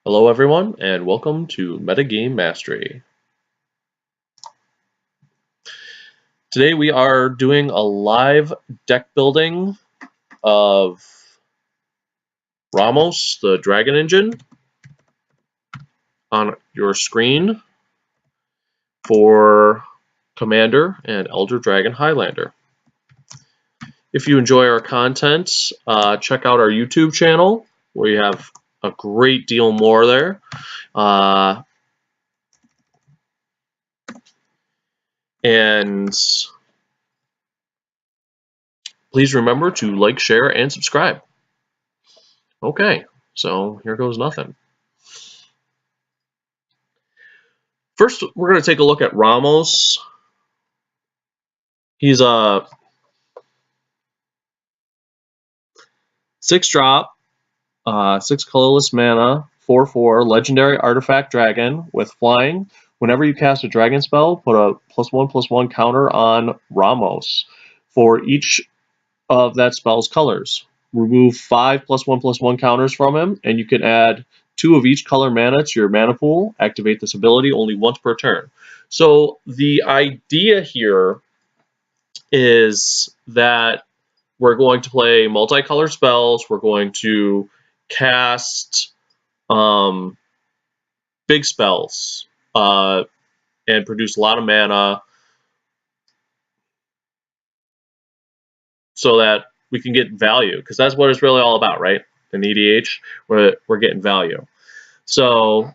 Hello everyone, and welcome to Metagame Mastery. Today we are doing a live deck building of Ramos, the Dragon Engine, on your screen for Commander and Elder Dragon Highlander. If you enjoy our content, check out our YouTube channel. We have a great deal more there. And please remember to like, share, and subscribe. Okay, so here goes nothing. First, we're going to take a look at Ramos. He's a 6-drop, 6 colorless mana, 4/4 legendary artifact dragon with flying. Whenever you cast a dragon spell, put a +1/+1 counter on Ramos for each of that spell's colors. Remove 5 +1/+1 counters from him, and you can add 2 of each color mana to your mana pool. Activate this ability only once per turn. So the idea here is that we're going to play multicolor spells. We're going to cast big spells and produce a lot of mana so that we can get value, because that's what it's really all about, right? In EDH, we're getting value. So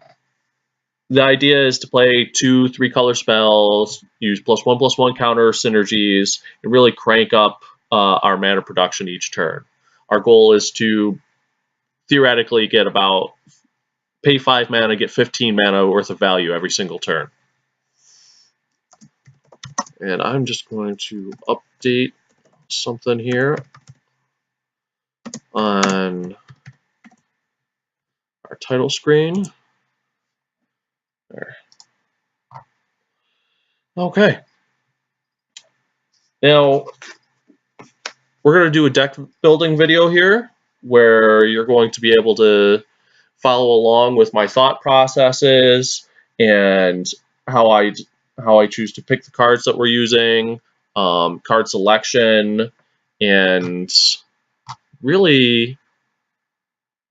the idea is to play 2 3-color spells, use +1/+1 counter synergies, and really crank up our mana production each turn. Our goal is to theoretically get pay 5 mana, get 15 mana worth of value every single turn. And I'm just going to update something here on our title screen. There. Okay. Now, we're going to do a deck building video here where you're going to be able to follow along with my thought processes and how I choose to pick the cards that we're using, card selection, and really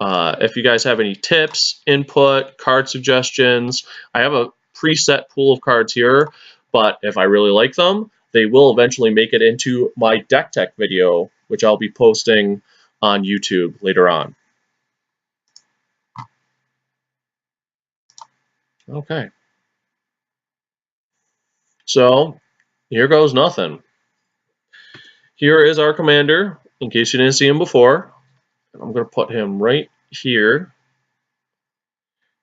if you guys have any tips, input, card suggestions. I have a preset pool of cards here, but if I really like them, they will eventually make it into my deck tech video, which I'll be posting on YouTube later on. Okay. So here goes nothing. Here is our commander, in case you didn't see him before. I'm going to put him right here.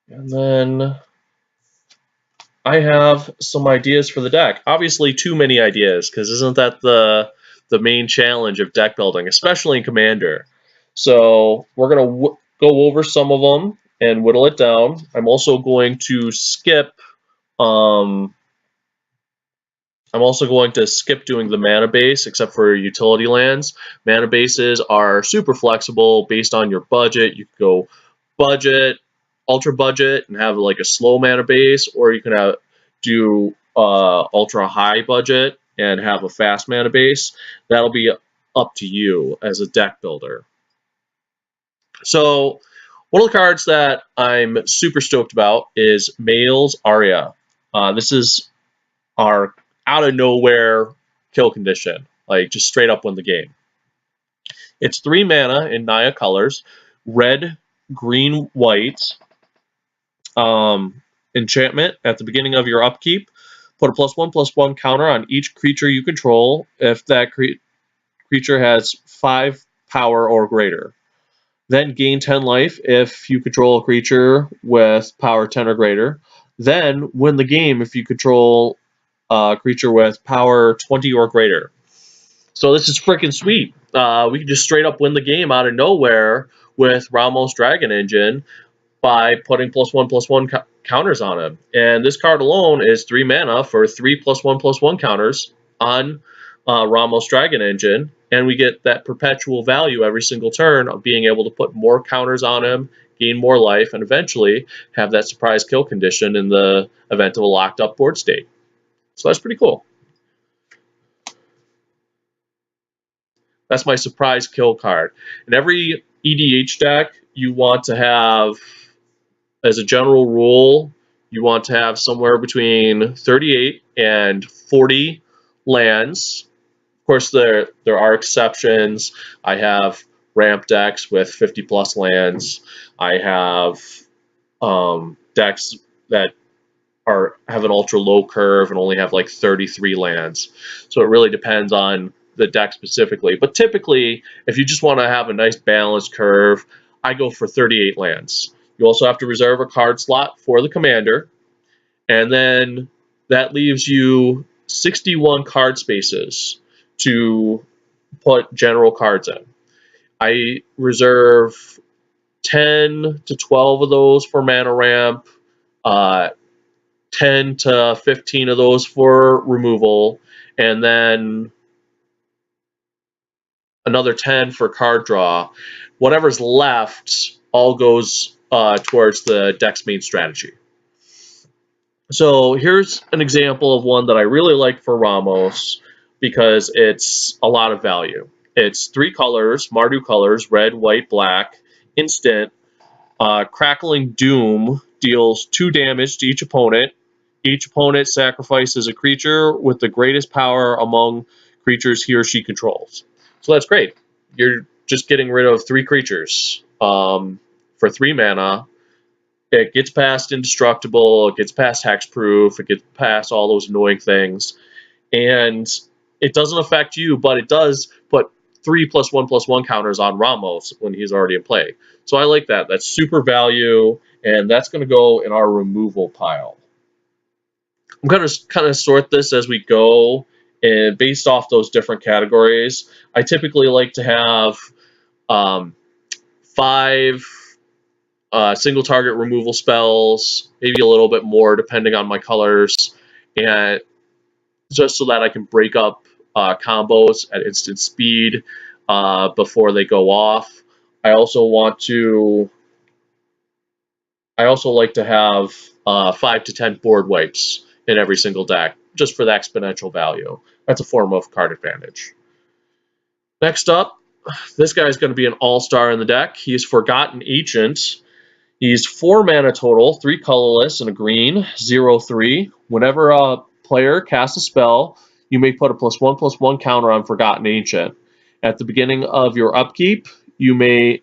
And then I have some ideas for the deck. Obviously, too many ideas, because isn't that the main challenge of deck building, especially in Commander? So we're going to go over some of them and whittle it down. I'm also going to skip doing the mana base, except for utility lands. Mana bases are super flexible based on your budget. You can go budget, ultra budget, and have like a slow mana base, or you can do ultra high budget and have a fast mana base. That'll be up to you as a deck builder. So one of the cards that I'm super stoked about is Mael's Aria. This is our out of nowhere kill condition, like just straight up win the game. It's 3 mana in Naya colors, red, green, white. Enchantment at the beginning of your upkeep. Put a +1/+1 counter on each creature you control if that creature has 5 power or greater. Then gain 10 life if you control a creature with power 10 or greater. Then win the game if you control a creature with power 20 or greater. So this is freaking sweet. We can just straight up win the game out of nowhere with Ramos Dragon Engine by putting +1/+1 counters on him. And this card alone is 3 mana for 3 +1/+1 counters on Ramos Dragon Engine, and we get that perpetual value every single turn of being able to put more counters on him gain more life, and eventually have that surprise kill condition in the event of a locked up board state. So that's pretty cool. That's my surprise kill card. In every EDH deck, you want to have, as a general rule, you want to have somewhere between 38 and 40 lands. Of course, there are exceptions. I have ramp decks with 50 plus lands. I have decks that have an ultra low curve and only have like 33 lands. So it really depends on the deck specifically. But typically, if you just want to have a nice balanced curve, I go for 38 lands. You also have to reserve a card slot for the commander, and then that leaves you 61 card spaces to put general cards in. I reserve 10 to 12 of those for mana ramp, 10 to 15 of those for removal, and then another 10 for card draw. Whatever's left all goes towards the deck's main strategy. So here's an example of one that I really like for Ramos because it's a lot of value. It's 3 colors, Mardu colors, red, white, black, instant. Crackling Doom deals 2 damage to each opponent. Each opponent sacrifices a creature with the greatest power among creatures he or she controls. So that's great. You're just getting rid of 3 creatures for 3 mana. It gets past indestructible, it gets past hexproof, it gets past all those annoying things, and it doesn't affect you, but it does put 3+1/+1 counters on Ramos when he's already in play. So I like that. That's super value, and that's going to go in our removal pile. I'm going to kind of sort this as we go, and based off those different categories. I typically like to have 5 single target removal spells, maybe a little bit more depending on my colors, and just so that I can break up combos at instant speed before they go off. I also like to have 5 to 10 board wipes in every single deck, just for the exponential value. That's a form of card advantage. Next up, this guy's going to be an all-star in the deck. He's Forgotten Ancient. He's 4 mana total, 3 colorless and a green, 0/3. Whenever a player casts a spell, you may put a +1/+1 counter on Forgotten Ancient. At the beginning of your upkeep, you may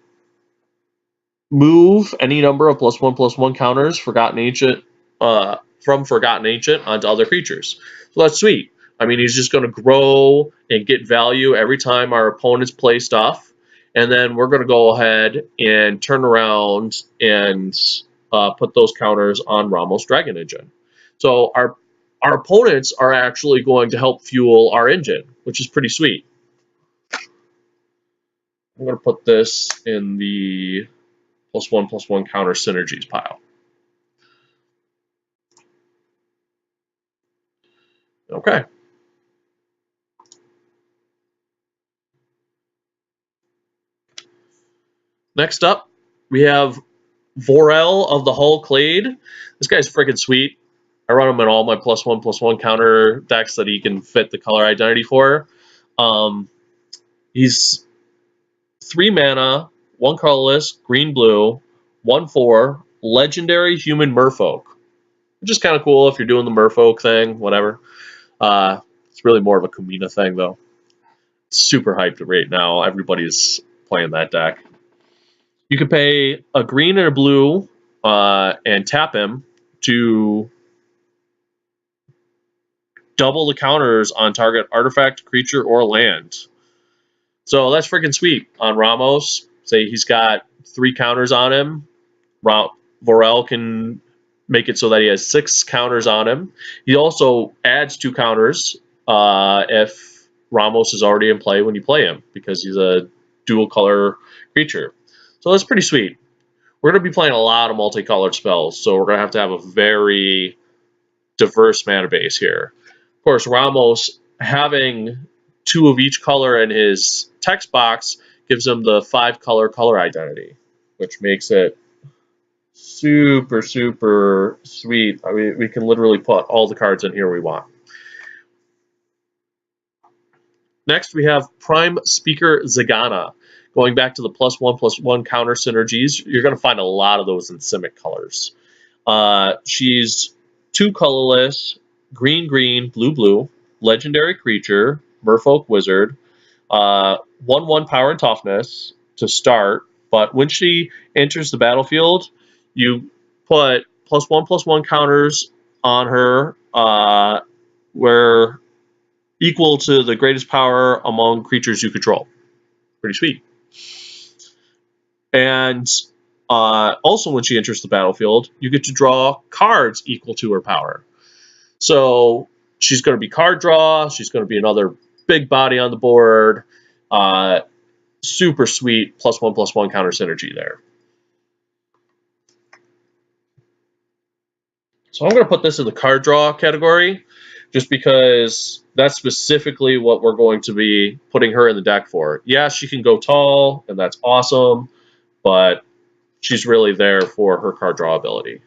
move any number of +1/+1 counters from Forgotten Ancient onto other creatures. So that's sweet. I mean, he's just going to grow and get value every time our opponents play stuff. And then we're going to go ahead and turn around and put those counters on Ramos' Dragon Engine. So our opponents are actually going to help fuel our engine, which is pretty sweet. I'm going to put this in the +1/+1 counter synergies pile. Okay. Next up, we have Vorel of the Hull Clade. This guy's freaking sweet. I run him in all my +1/+1 counter decks that he can fit the color identity for. He's 3 mana, 1 colorless, green-blue, 1/4, legendary human merfolk. Which is kind of cool if you're doing the merfolk thing, whatever. It's really more of a Kumina thing, though. It's super hyped right now. Everybody's playing that deck. You can pay a green and a blue and tap him to double the counters on target artifact, creature, or land. So that's freaking sweet on Ramos. Say he's got 3 counters on him. Vorel can make it so that he has 6 counters on him. He also adds 2 counters if Ramos is already in play when you play him, because he's a dual color creature. So that's pretty sweet. We're going to be playing a lot of multicolored spells, so we're going to have a very diverse mana base here. Of course, Ramos having 2 of each color in his text box gives him the 5 color identity, which makes it Super, super sweet. I mean, we can literally put all the cards in here we want. Next, we have Prime Speaker Zagana. Going back to the +1/+1 counter synergies, you're going to find a lot of those in Simic colors. She's 2 colorless, green, green, blue, blue, legendary creature, Merfolk Wizard, 1/1 power and toughness to start, but when she enters the battlefield, you put +1/+1 counters on her, where equal to the greatest power among creatures you control. Pretty sweet. And also, when she enters the battlefield, you get to draw cards equal to her power. So she's going to be card draw. She's going to be another big body on the board. Super sweet +1/+1 counter synergy there. So I'm going to put this in the card draw category, just because that's specifically what we're going to be putting her in the deck for. Yeah, she can go tall, and that's awesome, but she's really there for her card draw ability.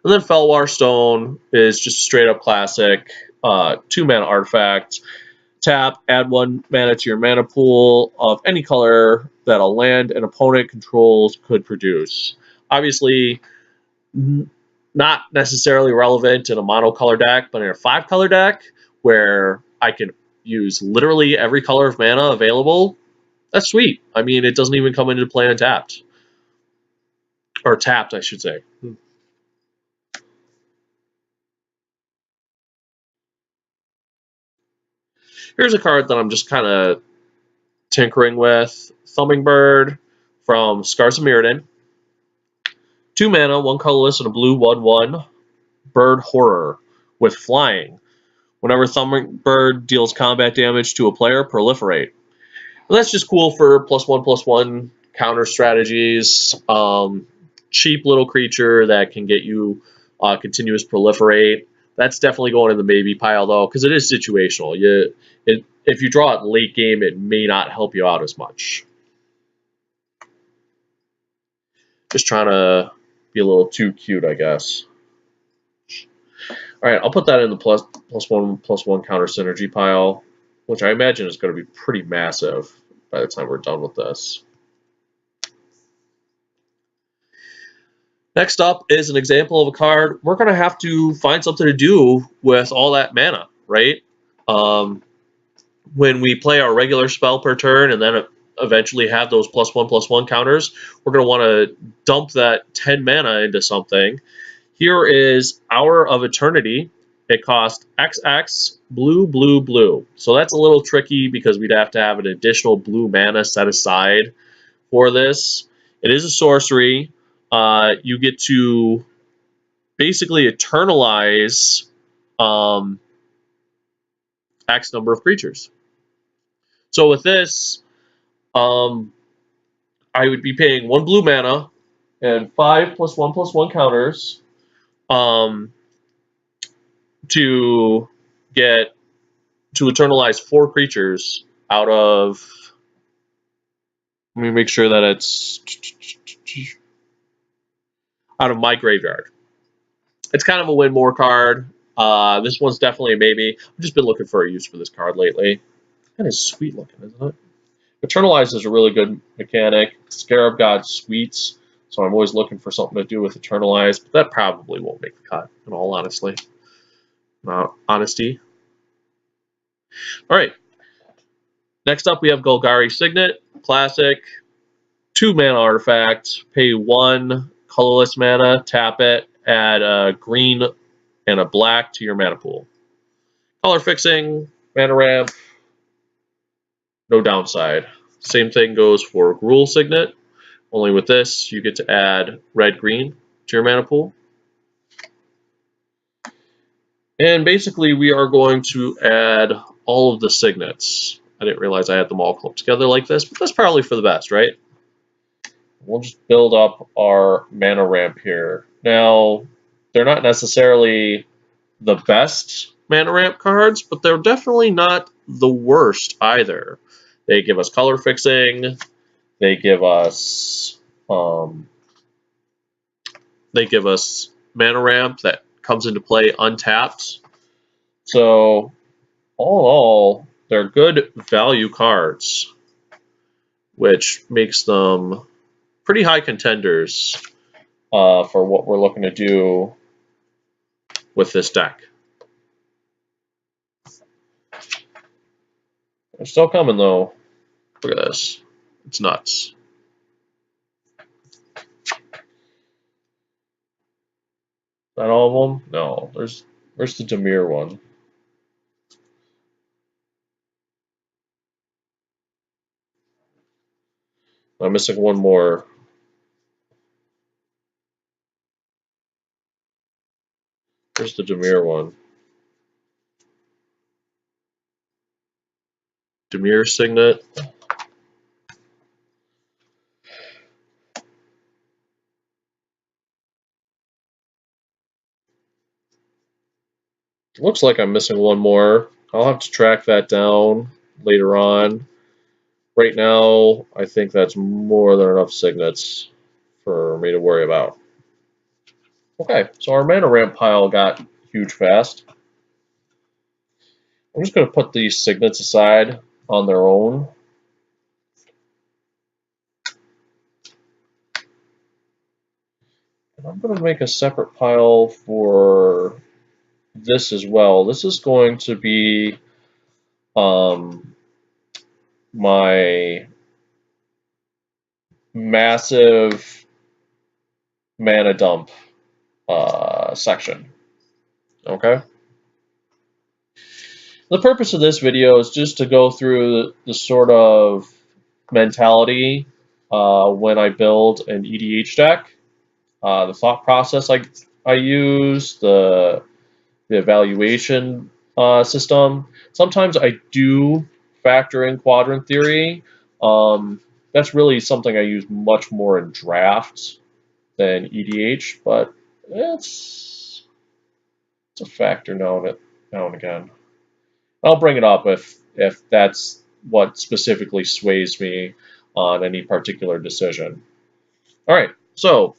And then Felwar Stone is just straight up classic, 2-mana artifact. Tap, add 1 mana to your mana pool of any color that a land an opponent controls could produce. Obviously, not necessarily relevant in a monocolor deck, but in a 5-color deck where I can use literally every color of mana available, that's sweet. I mean, it doesn't even come into play untapped. Or tapped, I should say. Here's a card that I'm just kind of tinkering with. Thumbing Bird from Scars of Mirrodin. 2 mana, 1 colorless, and a blue 1/1 bird horror with flying. Whenever Thumbing Bird deals combat damage to a player, proliferate. And that's just cool for +1/+1 counter strategies. Cheap little creature that can get you continuous proliferate. That's definitely going in the maybe pile, though, because it is situational. If you draw it late game, it may not help you out as much. Just trying to be a little too cute, I guess. All right, I'll put that in the +1/+1 counter synergy pile, which I imagine is going to be pretty massive by the time we're done with this. Next up is an example of a card we're going to have to find something to do with all that mana, right? When we play our regular spell per turn and then eventually have those +1/+1 counters, we're going to want to dump that 10 mana into something. Here is Hour of Eternity. It costs XX, blue, blue, blue. So that's a little tricky because we'd have to have an additional blue mana set aside for this. It is a sorcery. You get to basically eternalize X number of creatures. So with this, I would be paying 1 blue mana and 5 +1/+1 counters to get to eternalize 4 creatures out of. Let me make sure that it's out of my graveyard. It's kind of a win more card. This one's definitely a maybe. I've just been looking for a use for this card lately. Kind of sweet looking, isn't it? Eternalize is a really good mechanic. Scarab God sweets, so I'm always looking for something to do with Eternalize, but that probably won't make the cut, in all honesty. All right. Next up, we have Golgari Signet, classic, 2 mana artifact. Pay 1 colorless mana, tap it, add a green and a black to your mana pool. Color fixing, mana ramp, no downside. Same thing goes for Gruul Signet. Only with this, you get to add red-green to your mana pool. And basically, we are going to add all of the signets. I didn't realize I had them all clumped together like this, but that's probably for the best, right? We'll just build up our mana ramp here. Now, they're not necessarily the best mana ramp cards, but they're definitely not the worst either. They give us color fixing. They give us They give us mana ramp that comes into play untapped. So all in all, they're good value cards, which makes them pretty high contenders for what we're looking to do with this deck. They're still coming though. Look at this. It's nuts. Is that all of them? No. Where's the Demir one? I'm missing one more. Where's the Demir one? Demir Signet. Looks like I'm missing one more. I'll have to track that down later on. Right now, I think that's more than enough signets for me to worry about. Okay, so our mana ramp pile got huge fast. I'm just going to put these signets aside on their own. And I'm going to make a separate pile for this as well. This is going to be my massive mana dump section. Okay. The purpose of this video is just to go through the sort of mentality when I build an EDH deck, the thought process I use, the evaluation system. Sometimes I do factor in quadrant theory. That's really something I use much more in drafts than EDH, but it's a factor now and again. I'll bring it up if that's what specifically sways me on any particular decision. All right, so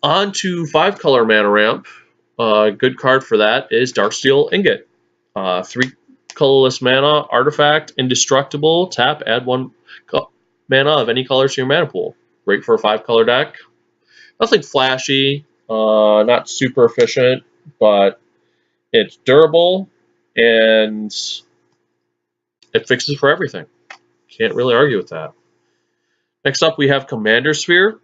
on to 5-color mana ramp. A good card for that is Darksteel Ingot. 3 colorless mana, artifact, indestructible, tap, add 1 mana of any color to your mana pool. Great for a 5-color deck. Nothing flashy, not super efficient, but it's durable and it fixes for everything. Can't really argue with that. Next up, we have Commander Sphere.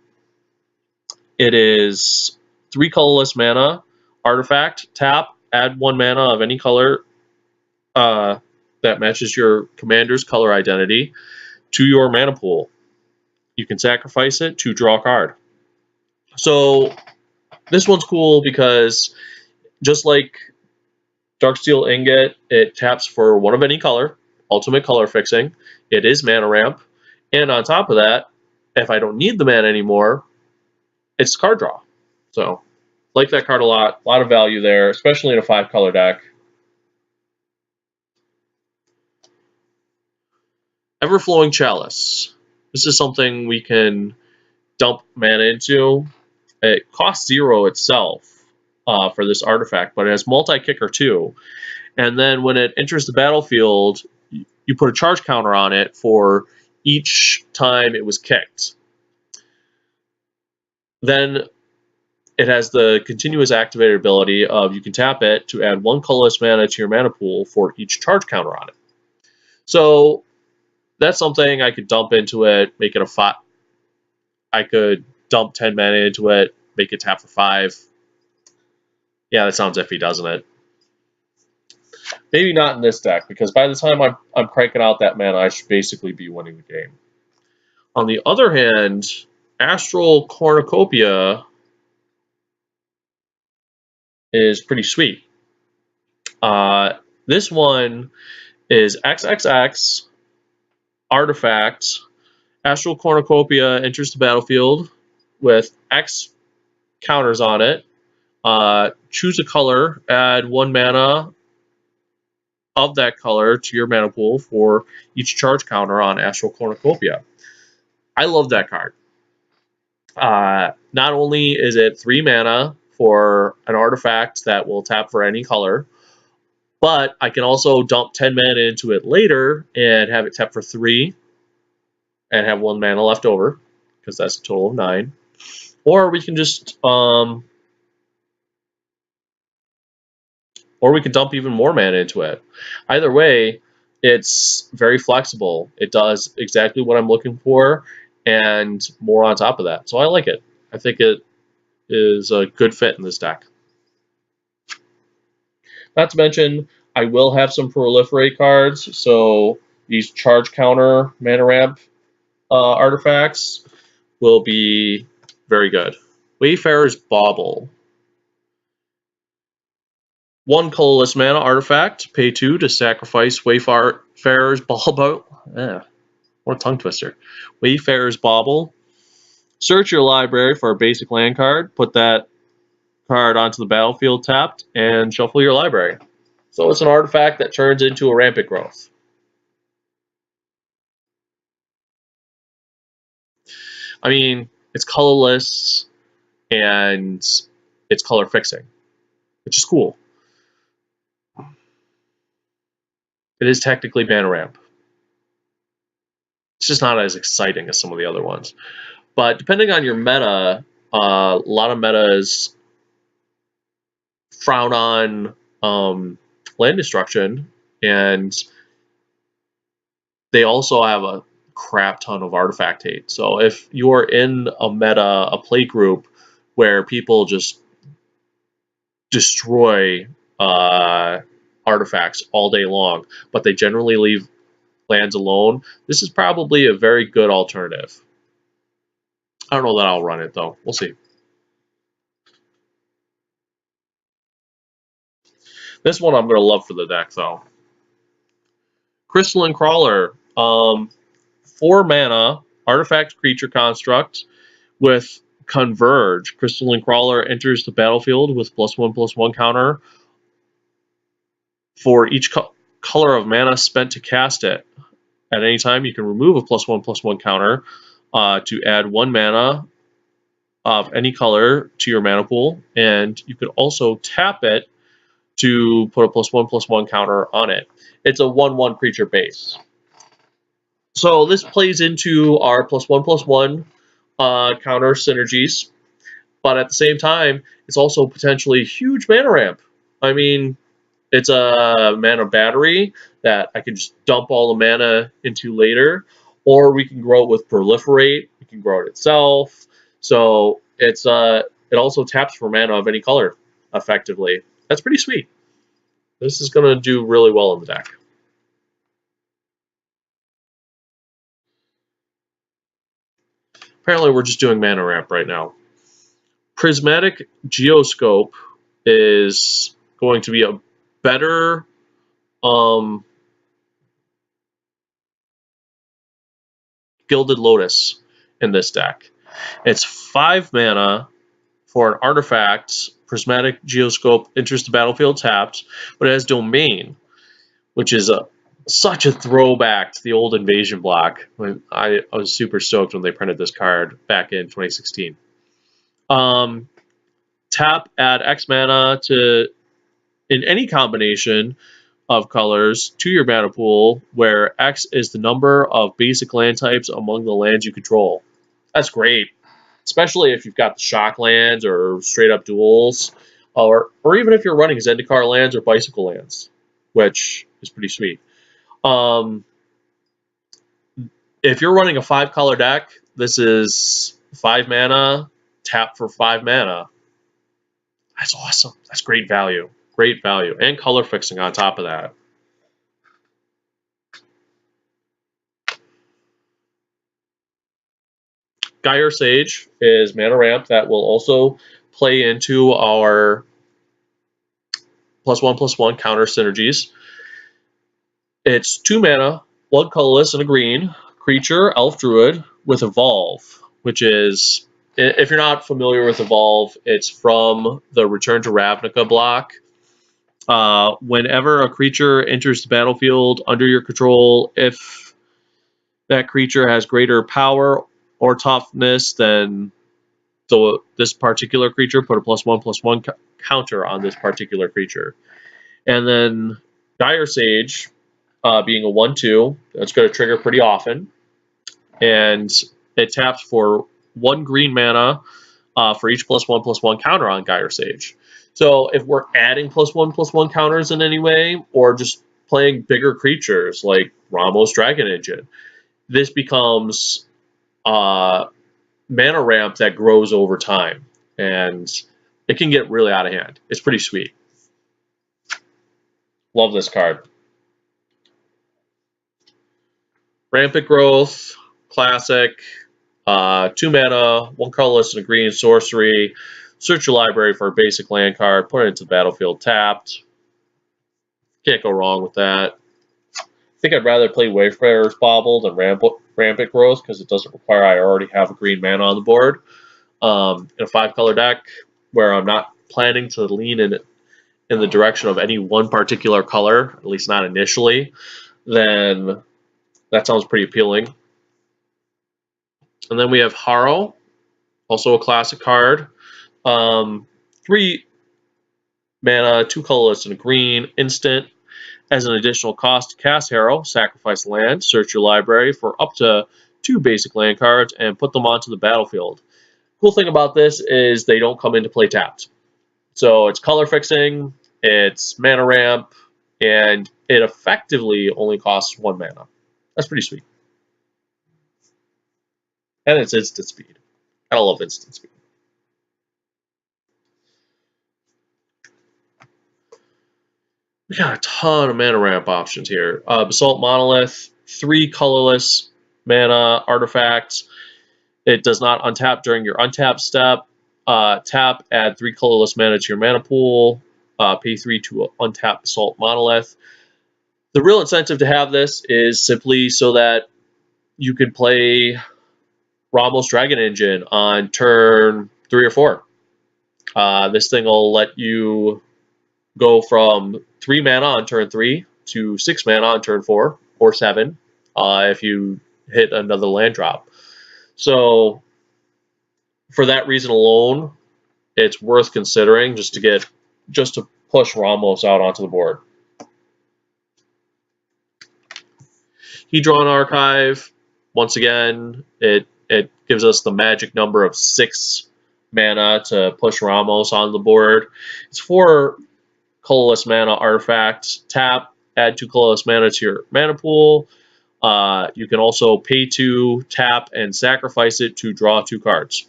It is 3 colorless mana, artifact, tap, add 1 mana of any color that matches your commander's color identity to your mana pool. You can sacrifice it to draw a card. So this one's cool because just like Darksteel Ingot, it taps for 1 of any color, ultimate color fixing. It is mana ramp. And on top of that, if I don't need the mana anymore, it's card draw. So like that card a lot of value there, especially in a 5-color deck. Everflowing Chalice. This is something we can dump mana into. It costs 0 itself for this artifact, but it has multi-kicker too. And then when it enters the battlefield, you put a charge counter on it for each time it was kicked. Then it has the continuous activator ability of you can tap it to add 1 colorless mana to your mana pool for each charge counter on it. So that's something I could dump into it, make it a 5. I could dump 10 mana into it, make it tap for 5. Yeah, that sounds iffy, doesn't it? Maybe not in this deck, because by the time I'm cranking out that mana, I should basically be winning the game. On the other hand, Astral Cornucopia is pretty sweet. This one is XXX, artifact. Astral Cornucopia enters the battlefield with X counters on it. Choose a color, add 1 mana of that color to your mana pool for each charge counter on Astral Cornucopia. I love that card. Not only is it 3 mana for an artifact that will tap for any color, but I can also dump 10 mana into it later and have it tap for 3 and have 1 mana left over, because that's a total of 9. Or we can just or we can dump even more mana into it. Either way, it's very flexible. It does exactly what I'm looking for and more on top of that. So I like it. I think it is a good fit in this deck. Not to mention, I will have some proliferate cards, so these charge counter mana ramp artifacts will be very good. Wayfarer's Bauble. 1 colorless mana artifact, pay 2 to sacrifice Wayfarer's Bauble. What a tongue twister. Wayfarer's Bauble. Search your library for a basic land card, put that card onto the battlefield tapped, and shuffle your library. So it's an artifact that turns into a rampant growth. I mean, it's colorless and it's color fixing, which is cool. It is technically mana ramp. It's just not as exciting as some of the other ones. But depending on your meta, a lot of metas frown on land destruction, and they also have a crap ton of artifact hate. So if you're in a meta, a play group where people just destroy artifacts all day long, but they generally leave lands alone, this is probably a very good alternative. I don't know that I'll run it though. We'll see. This one I'm going to love for the deck though. Crystalline Crawler. 4 mana, artifact creature construct with Converge. Crystalline Crawler enters the battlefield with +1/+1 counter for each color of mana spent to cast it. At any time, you can remove a +1/+1 counter to add 1 mana of any color to your mana pool, and you could also tap it to put a +1/+1 counter on it. It's a 1/1 creature base. So this plays into our +1/+1 counter synergies, but at the same time, it's also potentially a huge mana ramp. I mean, it's a mana battery that I can just dump all the mana into later, or we can grow it with Proliferate. We can grow it itself. So it's it also taps for mana of any color, effectively. That's pretty sweet. This is going to do really well in the deck. Apparently, we're just doing mana ramp right now. Prismatic Geoscope is going to be a better Gilded Lotus in this deck. It's 5 mana for an artifact. Prismatic Geoscope enters the battlefield tapped, but it has Domain, which is such a throwback to the old Invasion block. I was super stoked when they printed this card back in 2016. Tap, add X mana to in any combination of colors to your mana pool, where X is the number of basic land types among the lands you control. That's great, especially if you've got the shock lands or straight up duels, or even if you're running Zendikar lands or bicycle lands, which is pretty sweet. If you're running a 5-color deck, this is 5 mana, tap for 5 mana. That's awesome. That's great value. Great value. And color fixing on top of that. Gyre Sage is mana ramp that will also play into our +1/+1 counter synergies. It's 2 mana, 1 colorless and a green creature, elf druid with Evolve, which is, if you're not familiar with Evolve, it's from the Return to Ravnica block. Whenever a creature enters the battlefield under your control, if that creature has greater power or toughness than So this particular creature, put a +1/+1 counter on this particular creature. And then Dire Sage, being a 1/2, that's going to trigger pretty often. And it taps for 1 green mana for each +1/+1 counter on Dire Sage. So if we're adding +1/+1 counters in any way, or just playing bigger creatures like Ramos Dragon Engine, this becomes mana ramp that grows over time, and it can get really out of hand. It's pretty sweet. Love this card. Rampant Growth, classic, 2 mana, 1 colorless and a green sorcery. Search your library for a basic land card, put it into the battlefield tapped. Can't go wrong with that. I think I'd rather play Wayfarer's Bauble than Rampant Growth because it doesn't require I already have a green mana on the board. In a 5-color deck where I'm not planning to lean in the direction of any one particular color, at least not initially, then that sounds pretty appealing. And then we have Harrow, also a classic card. 3 mana, 2 colorless and a green, instant. As an additional cost to cast Harrow, sacrifice land, search your library for up to 2 basic land cards, and put them onto the battlefield. Cool thing about this is they don't come into play tapped. So it's color fixing, it's mana ramp, and it effectively only costs 1 mana. That's pretty sweet. And it's instant speed. I love instant speed. We got a ton of mana ramp options here. Basalt Monolith, 3 colorless mana artifacts. It does not untap during your untap step. Tap, add 3 colorless mana to your mana pool. Pay 3 to untap Basalt Monolith. The real incentive to have this is simply so that you can play Ramos Dragon Engine on turn 3 or 4. This thing will let you go from 3 mana on turn 3 to 6 mana on turn 4 or 7 if you hit another land drop. So for that reason alone, it's worth considering just to push Ramos out onto the board. Hedron Archive, once again, it gives us the magic number of 6 mana to push Ramos on the board. It's 4 colorless mana artifacts. Tap, add 2 colorless mana to your mana pool. You can also pay 2, tap, and sacrifice it to draw 2 cards.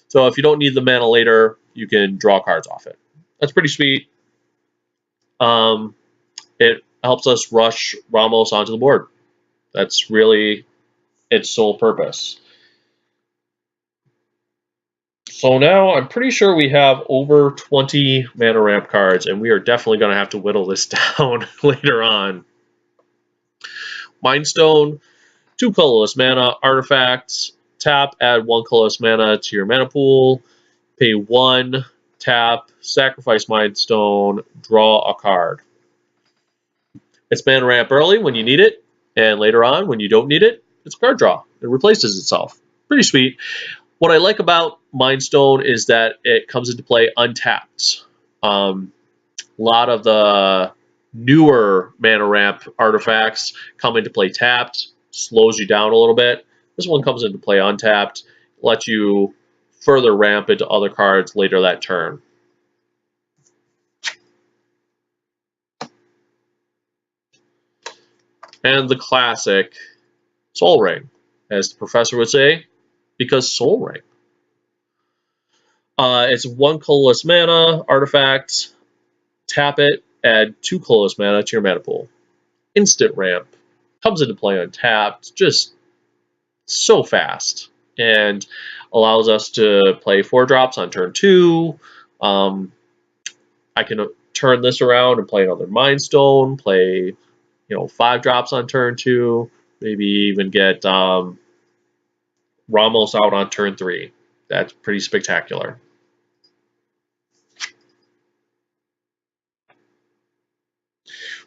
So if you don't need the mana later, you can draw cards off it. That's pretty sweet. It helps us rush Ramos onto the board. That's really its sole purpose. So now I'm pretty sure we have over 20 mana ramp cards, and we are definitely going to have to whittle this down later on. Mind Stone, 2 colorless mana artifacts. Tap, add 1 colorless mana to your mana pool. Pay 1, tap, sacrifice Mind Stone, draw a card. It's mana ramp early when you need it, and later on when you don't need it, it's card draw. It replaces itself. Pretty sweet. What I like about Mind Stone is that it comes into play untapped. A lot of the newer mana ramp artifacts come into play tapped, slows you down a little bit. This one comes into play untapped, lets you further ramp into other cards later that turn. And the classic Soul Ring, as the professor would say, because Soul Ring. It's 1 colorless mana artifact. Tap it, add 2 colorless mana to your mana pool. Instant ramp. Comes into play untapped, just so fast. And allows us to play 4 drops on turn 2. I can turn this around and play another Mind Stone, play 5 drops on turn 2, maybe even get Ramos out on turn 3. That's pretty spectacular.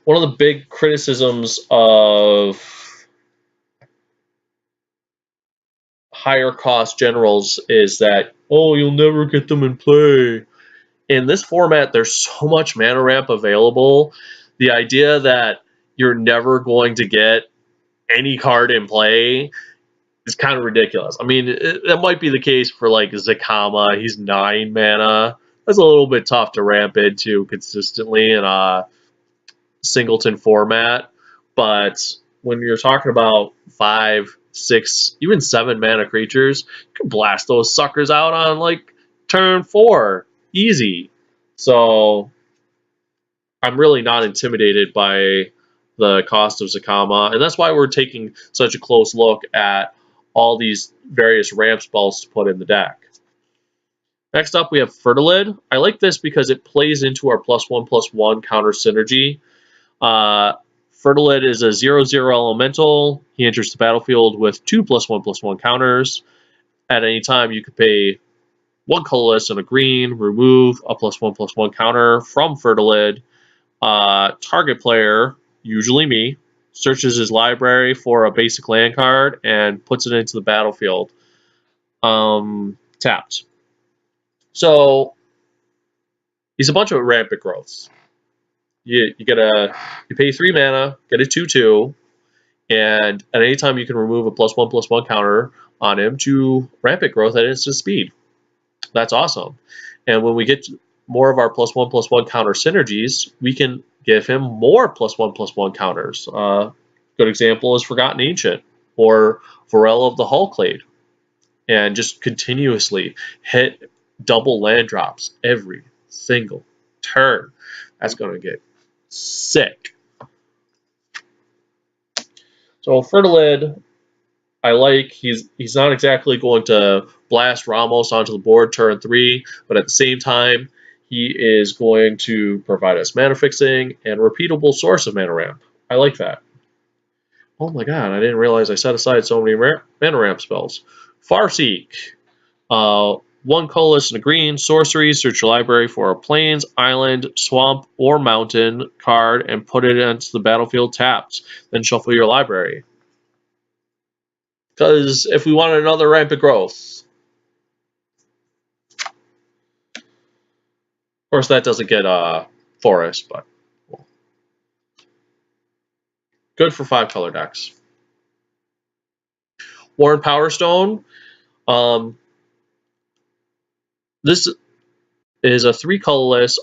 One of the big criticisms of higher cost generals is that, oh, you'll never get them in play. In this format, there's so much mana ramp available. The idea that you're never going to get any card in play is kind of ridiculous. I mean, that might be the case for like Zakama. He's 9 mana. That's a little bit tough to ramp into consistently in a singleton format. But when you're talking about 5, 6, even 7 mana creatures, you can blast those suckers out on like turn 4. Easy. So I'm really not intimidated by the cost of Zakama, and that's why we're taking such a close look at all these various ramp spells to put in the deck. Next up, we have Fertilid. I like this because it plays into our +1/+1 counter synergy. Fertilid is a 0/0 elemental. He enters the battlefield with 2 +1/+1 counters. At any time, you could pay 1 colorless and a green, remove a +1/+1 counter from Fertilid. Target player, usually me, searches his library for a basic land card and puts it into the battlefield. Tapped. So he's a bunch of rampant growths. You pay 3 mana, get a 2/2, and at any time you can remove a +1/+1 counter on him to rampant growth at instant speed. That's awesome. And when we get more of our +1/+1 counter synergies, we can give him more +1/+1 counters. Good example is Forgotten Ancient or Varel of the Hulklade, and just continuously hit double land drops every single turn. That's going to get sick. So Fertilid, I like. He's not exactly going to blast Ramos onto the board turn 3, but at the same time, he is going to provide us mana fixing and repeatable source of mana ramp. I like that. Oh my god, I didn't realize I set aside so many mana ramp spells. Farseek. 1 colorless and a green, sorcery, search your library for a plains, island, swamp, or mountain card and put it into the battlefield tapped. Then shuffle your library. Because if we want another rampant growth. Of course, that doesn't get forest, but cool. Good for 5 color decks. Warren Powerstone. This is a 3 colorless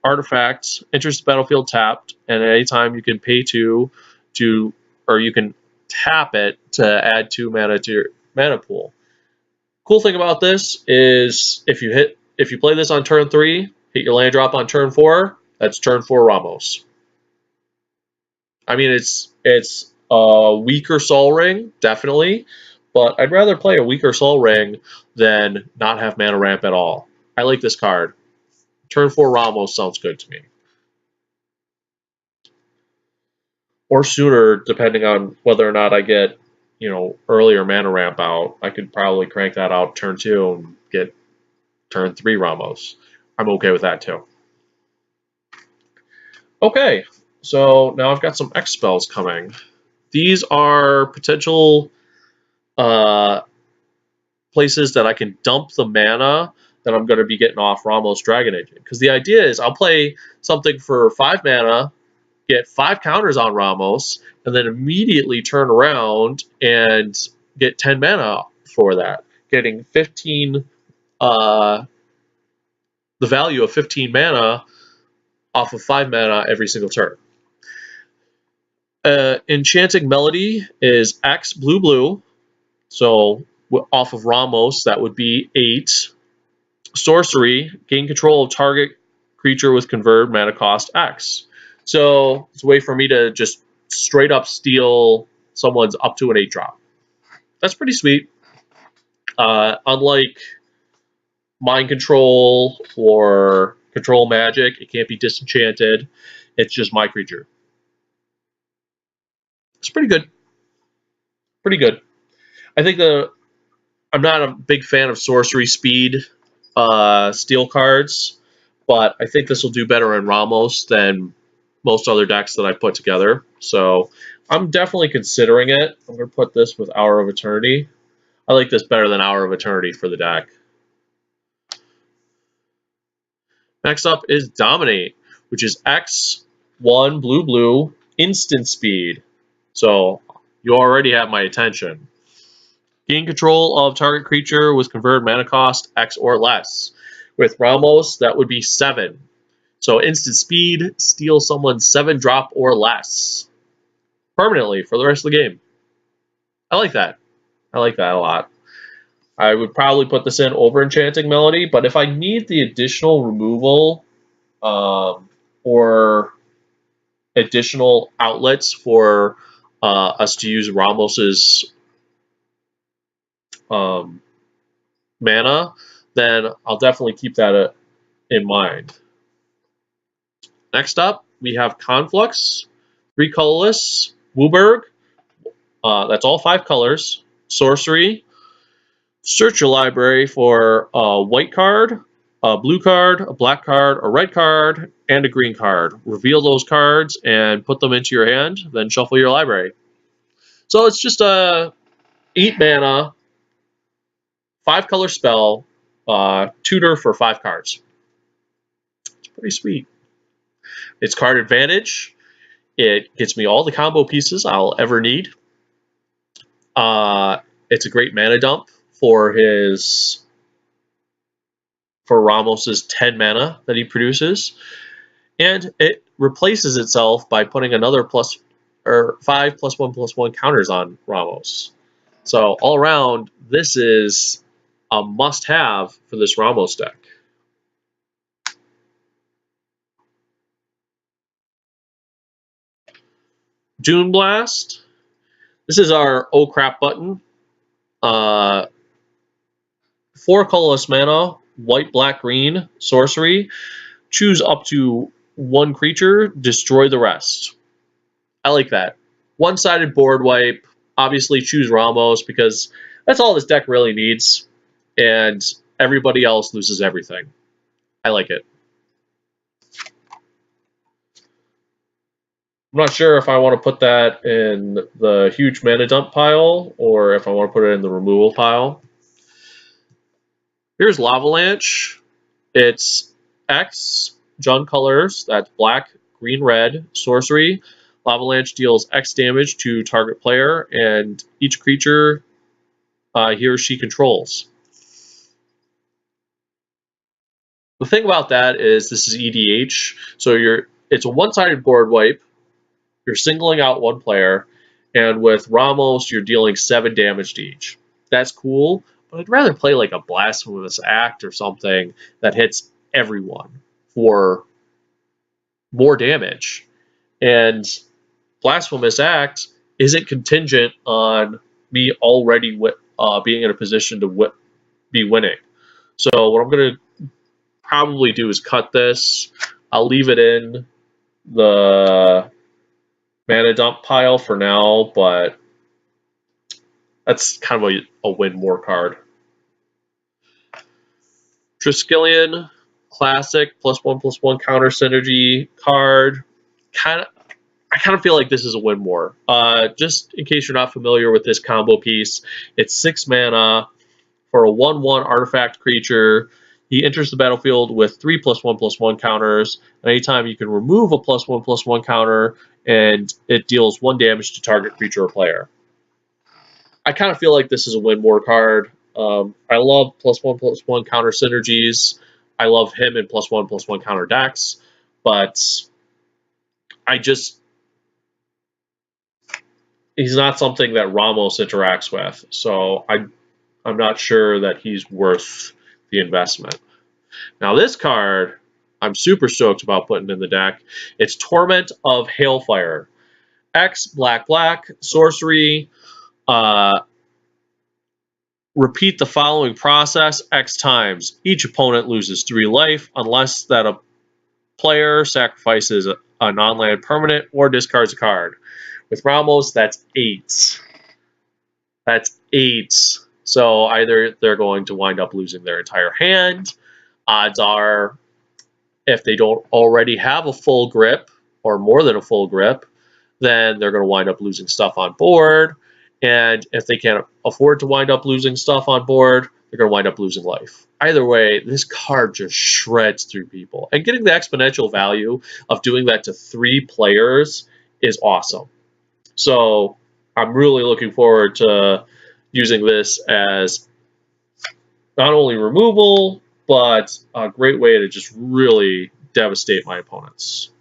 artifact, enters the battlefield tapped, and at any time you can pay 2 or you can tap it to add 2 mana to your mana pool. Cool thing about this is if you play this on turn 3, hit your land drop on turn 4, that's turn 4 Ramos. I mean, it's a weaker Sol Ring, definitely, but I'd rather play a weaker Sol Ring than not have mana ramp at all. I like this card. Turn 4 Ramos sounds good to me. Or sooner, depending on whether or not I get, earlier mana ramp out. I could probably crank that out turn 2 and get turn 3 Ramos. I'm okay with that too. Okay, so now I've got some X spells coming. These are potential places that I can dump the mana that I'm going to be getting off Ramos Dragon Agent. Because the idea is I'll play something for 5 mana, get 5 counters on Ramos, and then immediately turn around and get 10 mana for that. Getting 15, the value of 15 mana off of 5 mana every single turn. Enchanting Melody is X blue. So off of Ramos, that would be 8. Sorcery, gain control of target creature with converted mana cost X. So it's a way for me to just straight up steal someone's up to an 8 drop. That's pretty sweet. Unlike Mind Control or Control Magic, it can't be disenchanted. It's just my creature. It's pretty good. Pretty good. I think I'm not a big fan of sorcery speed steel cards, but I think this will do better in Ramos than most other decks that I put together. So I'm definitely considering it. I'm going to put this with Hour of Eternity. I like this better than Hour of Eternity for the deck. Next up is Dominate, which is X1 blue instant speed. So you already have my attention. Gain control of target creature with converted mana cost X or less. With Ramos, that would be 7. So instant speed, steal someone's 7-drop or less. Permanently for the rest of the game. I like that. I like that a lot. I would probably put this in over Enchanting Melody, but if I need the additional removal or additional outlets for us to use Ramos's mana, then I'll definitely keep that in mind. Next up, we have Conflux, 3 colorless, Wooburg, that's all 5 colors, sorcery, search your library for a white card, a blue card, a black card, a red card, and a green card. Reveal those cards and put them into your hand, then shuffle your library. So it's just a 8 mana, 5 color spell, tutor for 5 cards. It's pretty sweet. It's card advantage. It gets me all the combo pieces I'll ever need. It's a great mana dump for Ramos's 10 mana that he produces, and it replaces itself by putting another 5 +1/+1 counters on Ramos. So all around, this is a must-have for this Ramos deck. Dune Blast. This is our oh crap button. 4 colorless mana, white, black, green, sorcery. Choose up to 1 creature, destroy the rest. I like that. One-sided board wipe. Obviously choose Ramos because that's all this deck really needs. And everybody else loses everything. I like it. I'm not sure if I want to put that in the huge mana dump pile or if I want to put it in the removal pile. Here's Lavalanche. It's X, Jund colors, that's black, green, red, sorcery. Lavalanche deals X damage to target player and each creature he or she controls. The thing about that is this is EDH, so it's a one-sided board wipe. You're singling out one player, and with Ramos, you're dealing 7 damage to each. That's cool, but I'd rather play like a Blasphemous Act or something that hits everyone for more damage. And Blasphemous Act isn't contingent on me already being in a position to be winning. So what I'm going to probably do is cut this. I'll leave it in the mana dump pile for now, but that's kind of a win more card. Triskelion, classic, +1/+1 counter synergy card. I kind of feel like this is a win more. Just in case you're not familiar with this combo piece, it's 6 mana for a 1/1 artifact creature. He enters the battlefield with 3 +1/+1 counters. And anytime you can remove a +1/+1 counter, and it deals 1 damage to target creature or player. I kind of feel like this is a win more card. I love +1/+1 counter synergies. I love him in +1/+1 counter decks, but he's not something that Ramos interacts with, so I'm not sure that he's worth the investment. Now this card, I'm super stoked about putting in the deck. It's Torment of Hailfire. X, black, sorcery. Repeat the following process X times. Each opponent loses 3 life unless that a player sacrifices a non-land permanent or discards a card. With Ramos, that's 8. That's 8. So either they're going to wind up losing their entire hand. Odds are, if they don't already have a full grip or more than a full grip, then they're going to wind up losing stuff on board. And if they can't afford to wind up losing stuff on board, they're going to wind up losing life. Either way, this card just shreds through people. And getting the exponential value of doing that to 3 players is awesome. So I'm really looking forward to using this as not only removal, but a great way to just really devastate my opponents.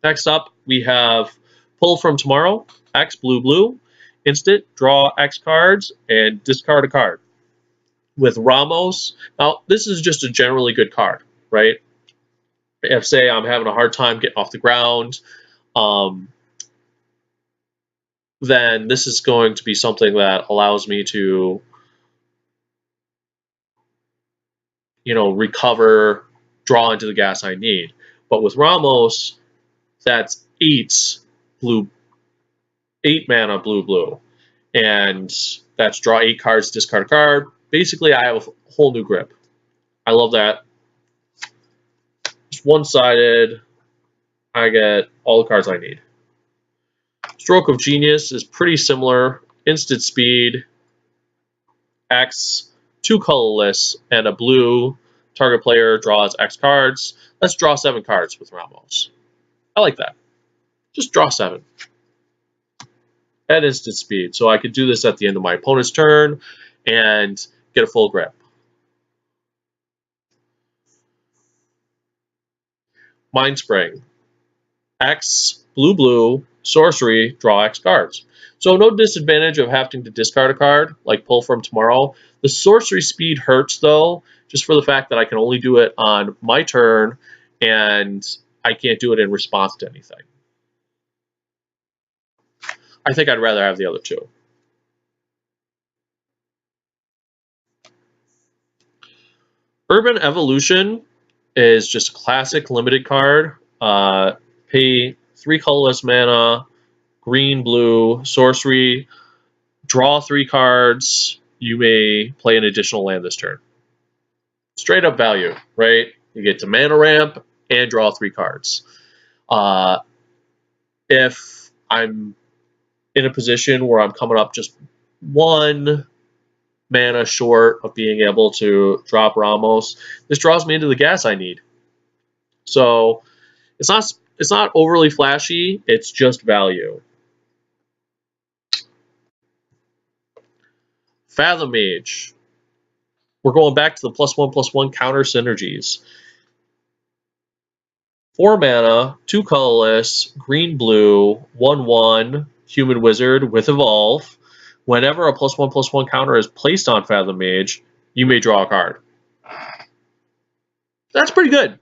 Next up, we have Pull from Tomorrow, X blue blue, instant, draw X cards, and discard a card. With Ramos, now this is just a generally good card, right? If, say, I'm having a hard time getting off the ground, then this is going to be something that allows me to, recover, draw into the gas I need. But with Ramos, that's 8 mana blue blue, and that's draw 8 cards, discard a card. Basically, I have a whole new grip. I love that. Just one-sided. I get all the cards I need. Stroke of Genius is pretty similar. Instant speed, X, 2 colorless, and a blue. Target player draws X cards. Let's draw 7 cards with Ramos. I like that. Just draw 7. At instant speed. So I could do this at the end of my opponent's turn and get a full grip. Mind Spring. X, blue blue, sorcery, draw X cards. So no disadvantage of having to discard a card, like Pull from Tomorrow. The sorcery speed hurts, though, just for the fact that I can only do it on my turn, and I can't do it in response to anything. I think I'd rather have the other 2. Urban Evolution is just a classic limited card. Pay 3 colorless mana, green, blue, sorcery, draw 3 cards. You may play an additional land this turn. Straight up value, right? You get to mana ramp and draw 3 cards. If I'm in a position where I'm coming up just 1 mana short of being able to drop Ramos, this draws me into the gas I need. So it's not overly flashy, it's just value. Fathom Mage. We're going back to the +1/+1 counter synergies. 4 mana, 2 colorless, green blue, 1/1, human wizard with evolve. Whenever a +1/+1 counter is placed on Fathom Mage, you may draw a card. That's pretty good.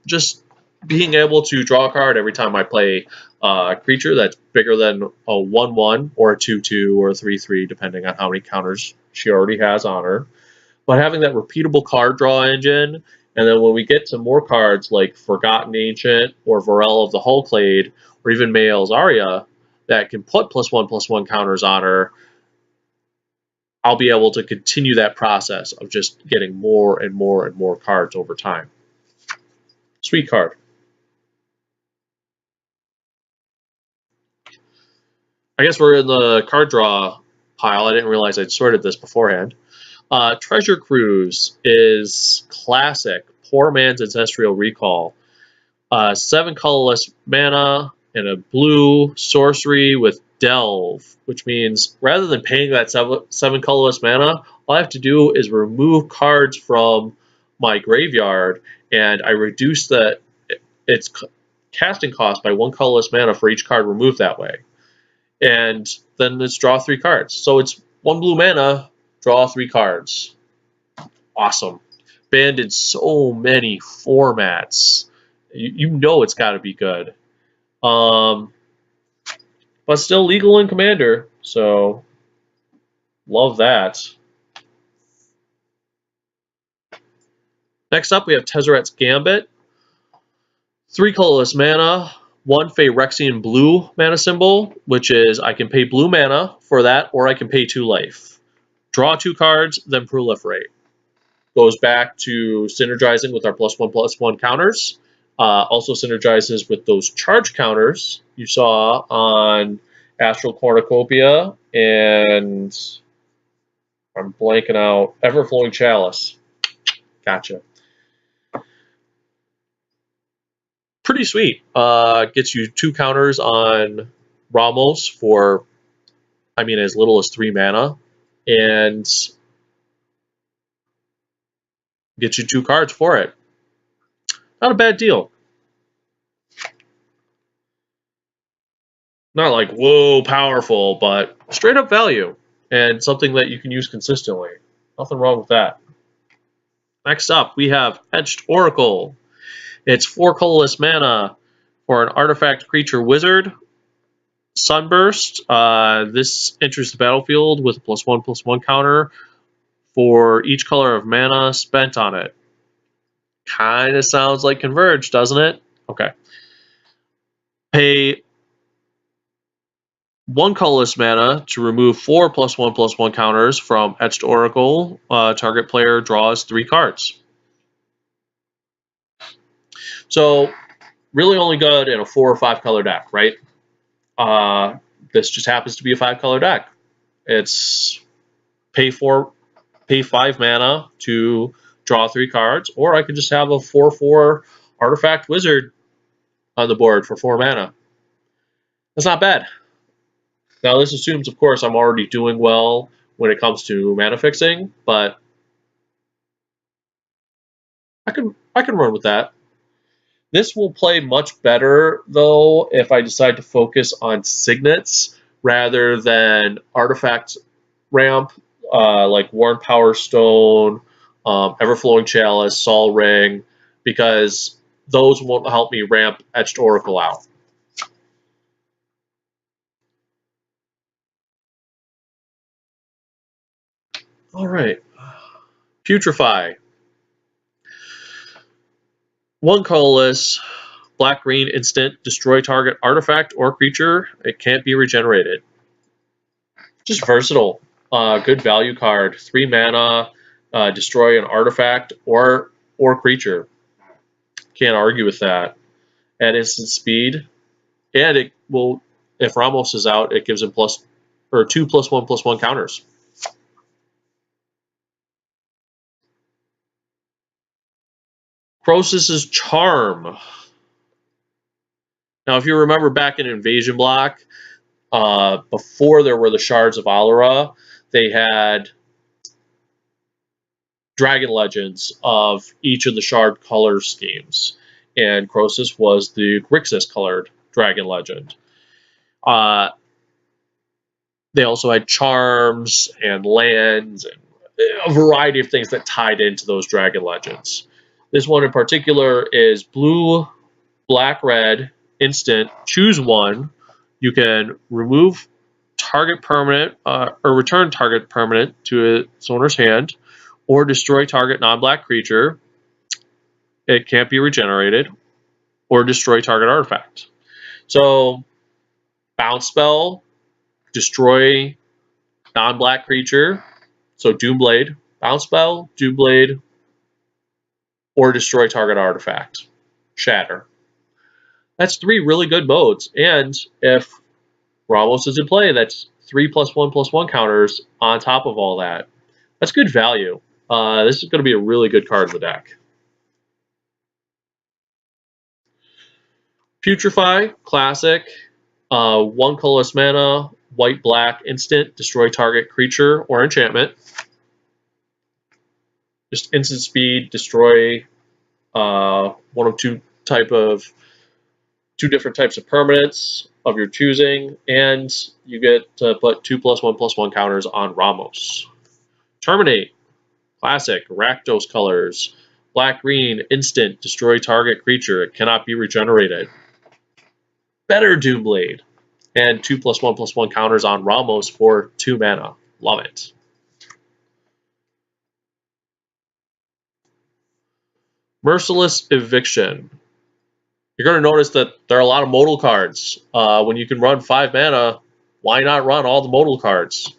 Just being able to draw a card every time I play a creature that's bigger than a 1/1 or a 2/2 or a 3/3, depending on how many counters she already has on her. But having that repeatable card draw engine, and then when we get to more cards like Forgotten Ancient or Varel of the Hullclade or even Mael's Aria that can put +1/+1 counters on her, I'll be able to continue that process of just getting more and more and more cards over time. Sweet card. I guess we're in the card draw pile. I didn't realize I'd sorted this beforehand. Treasure Cruise is classic. Poor Man's Ancestral Recall. 7 colorless mana and a blue sorcery with Delve, which means rather than paying that 7 colorless mana, all I have to do is remove cards from my graveyard, and I reduce its casting cost by 1 colorless mana for each card removed that way. And then it's draw 3 cards. So it's 1 blue mana, draw 3 cards. Awesome. Banned in so many formats. You know it's got to be good. But still legal in Commander, so love that. Next up, we have Tezzeret's Gambit. 3 colorless mana, 1 Phyrexian blue mana symbol, which is I can pay blue mana for that, or I can pay 2 life. Draw 2 cards, then proliferate. Goes back to synergizing with our +1/+1 counters. Also synergizes with those charge counters you saw on Astral Cornucopia, and I'm blanking out. Everflowing Chalice. Gotcha. Pretty sweet. Gets you 2 counters on Ramos for, I mean, as little as 3 mana, and gets you 2 cards for it. Not a bad deal. Not like, whoa, powerful, but straight up value, and something that you can use consistently. Nothing wrong with that. Next up, we have Etched Oracle. It's 4 colorless mana for an artifact creature wizard. Sunburst. This enters the battlefield with a +1/+1 counter for each color of mana spent on it. Kind of sounds like Converge, doesn't it? Okay. Pay 1 colorless mana to remove 4 +1/+1 counters from Etched Oracle. Target player draws 3 cards. So, really only good in a 4 or 5 color deck, right? This just happens to be a 5 color deck. It's pay 5 mana to draw 3 cards, or I could just have a 4/4 artifact wizard on the board for 4 mana. That's not bad. Now this assumes, of course, I'm already doing well when it comes to mana fixing, but I can run with that. This will play much better, though, if I decide to focus on signets rather than artifact ramp, like Worn Power Stone, Everflowing Chalice, Sol Ring, because those won't help me ramp Etched Oracle out. All right. Putrefy. 1 colorless, black-green instant, destroy target artifact or creature. It can't be regenerated. Just versatile. Good value card. 3 mana, destroy an artifact or creature. Can't argue with that. At instant speed, and it will, if Ramos is out, it gives him 2 +1/+1 counters. Crosus's Charm. Now, if you remember back in Invasion Block, before there were the Shards of Alara, they had Dragon Legends of each of the Shard color schemes, and Crosus was the Grixis colored Dragon Legend. They also had charms and lands and a variety of things that tied into those Dragon Legends. This one in particular is blue, black, red, instant, choose 1. You can remove target permanent or return target permanent to its owner's hand, or destroy target non-black creature. It can't be regenerated, or destroy target artifact. So, bounce spell, destroy non-black creature, so Doomblade, bounce spell, Doomblade, or destroy target artifact, shatter. That's 3 really good modes, and if Ramos is in play, that's 3 +1/+1 counters on top of all that. That's good value. This is going to be a really good card in the deck. Putrefy, classic, 1 colorless mana, white-black, instant, destroy target creature or enchantment. Just instant speed, destroy one of 2 different types of permanents of your choosing, and you get to put 2 +1/+1 counters on Ramos. Terminate, classic, Rakdos colors, black-green, instant, destroy target creature. It cannot be regenerated. Better Doomblade, and 2 +1/+1 counters on Ramos for 2 mana. Love it. Merciless Eviction. You're going to notice that there are a lot of modal cards. When you can run 5 mana, why not run all the modal cards?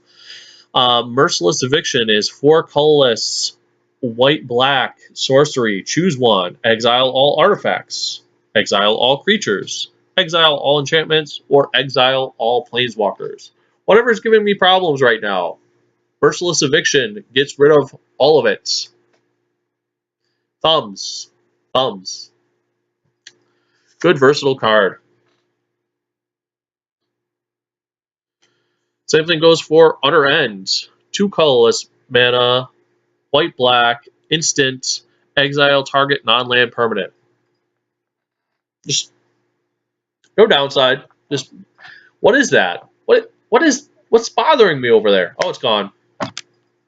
Merciless Eviction is 4 colorless, white-black, sorcery, choose 1, exile all artifacts, exile all creatures, exile all enchantments, or exile all planeswalkers. Whatever's giving me problems right now. Merciless Eviction gets rid of all of it. Thumbs. Thumbs. Good versatile card. Same thing goes for Utter End. 2 colorless mana, white-black, instant, exile target non-land permanent. Just no downside. Just what is that? What's bothering me over there? Oh, it's gone.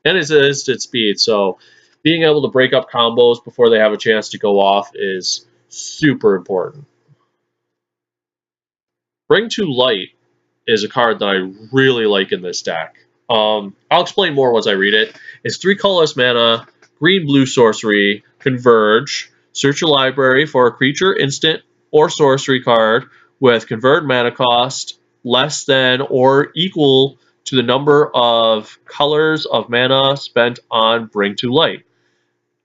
And it's an instant speed, so being able to break up combos before they have a chance to go off is super important. Bring to Light is a card that I really like in this deck. I'll explain more once I read it. It's 3 colorless mana, green-blue sorcery, converge, search your library for a creature, instant, or sorcery card with convert mana cost less than or equal to the number of colors of mana spent on Bring to Light.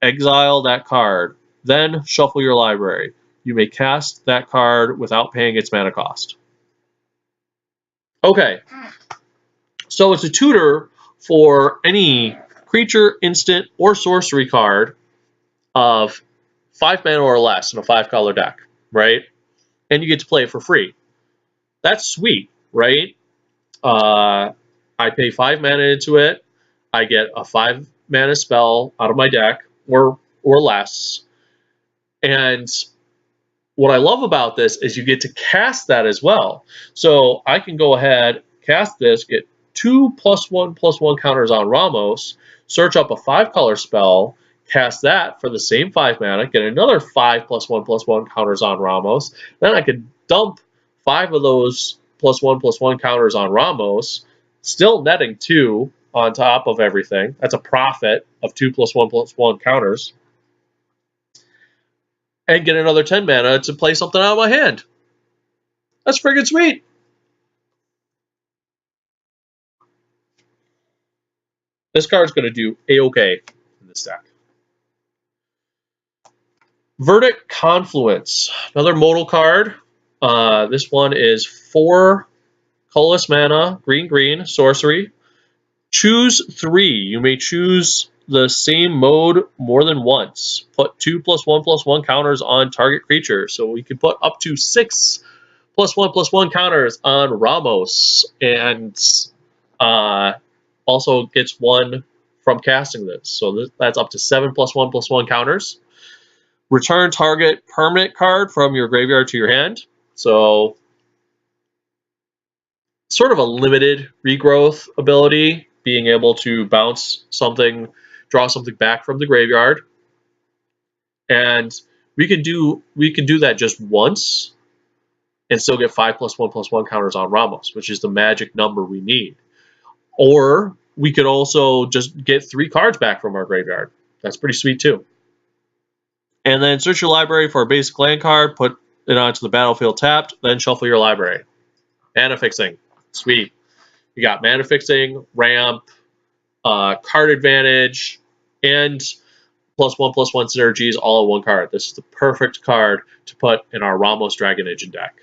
Exile that card, then shuffle your library. You may cast that card without paying its mana cost. Okay, so it's a tutor for any creature, instant, or sorcery card of 5 mana or less in a 5-color deck, right? And you get to play it for free. That's sweet, right? I pay 5 mana into it. I get a 5 mana spell out of my deck, or less. And what I love about this is you get to cast that as well. So I can go ahead, cast this, get 2 +1/+1 counters on Ramos, search up a 5-color spell, cast that for the same 5 mana, get another 5 +1/+1 counters on Ramos. Then I could dump 5 of those +1/+1 counters on Ramos, still netting 2 on top of everything. That's a profit of 2 +1/+1 counters. And get another 10 mana to play something out of my hand. That's friggin' sweet. This card's going to do A-okay in this deck. Verdict Confluence. Another modal card. This one is 4 colorless mana, green, sorcery. Choose 3. You may choose the same mode more than once. Put 2 +1/+1 counters on target creature. So we can put up to 6 +1/+1 counters on Ramos. And also gets 1 from casting this. So that's up to 7 +1/+1 counters. Return target permanent card from your graveyard to your hand. So sort of a limited regrowth ability, being able to bounce something, draw something back from the graveyard. And we can do that just once and still get 5 +1/+1 counters on Ramos, which is the magic number we need. Or we could also just get 3 cards back from our graveyard. That's pretty sweet too. And then search your library for a basic land card, put it onto the battlefield tapped, then shuffle your library. Mana fixing. Sweet. You got mana fixing, ramp, card advantage, and +1/+1 synergies all in one card. This is the perfect card to put in our Ramos Dragon Engine deck.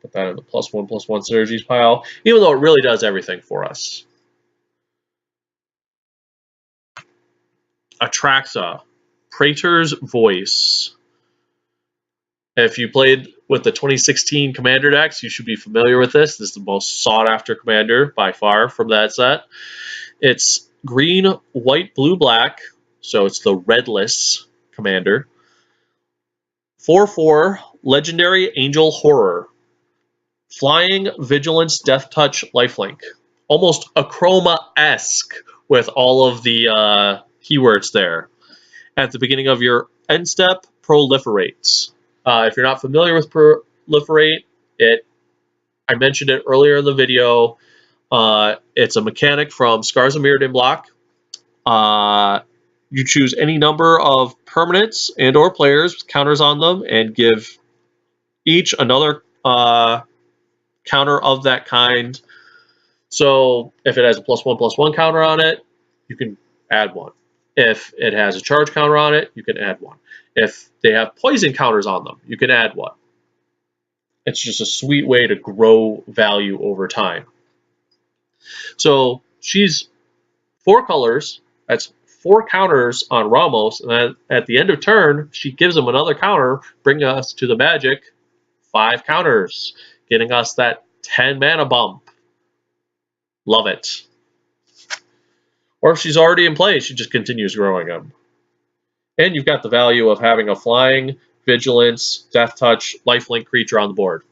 Put that in the +1/+1 synergies pile, even though it really does everything for us. Atraxa, Praetor's Voice. If you played with the 2016 Commander decks, you should be familiar with this. This is the most sought-after commander by far from that set. It's green, white, blue, black, so it's the redless commander. 4/4, Legendary Angel Horror. Flying, Vigilance, Death Touch, Lifelink. Almost Acroma-esque with all of the keywords there. At the beginning of your end step, proliferates. If you're not familiar with proliferate, I mentioned it earlier in the video. It's a mechanic from Scars of Mirrodin block. You choose any number of permanents and or players with counters on them and give each another counter of that kind. So if it has a +1/+1 counter on it, you can add 1. If it has a charge counter on it, you can add 1. If they have poison counters on them, you can add one. It's just a sweet way to grow value over time. So she's 4 colors. That's 4 counters on Ramos, and then at the end of turn, she gives him another counter, bringing us to the magic 5 counters, getting us that 10 mana bump. Love it. Or if she's already in play, she just continues growing them. And you've got the value of having a flying, vigilance, death touch, lifelink creature on the board.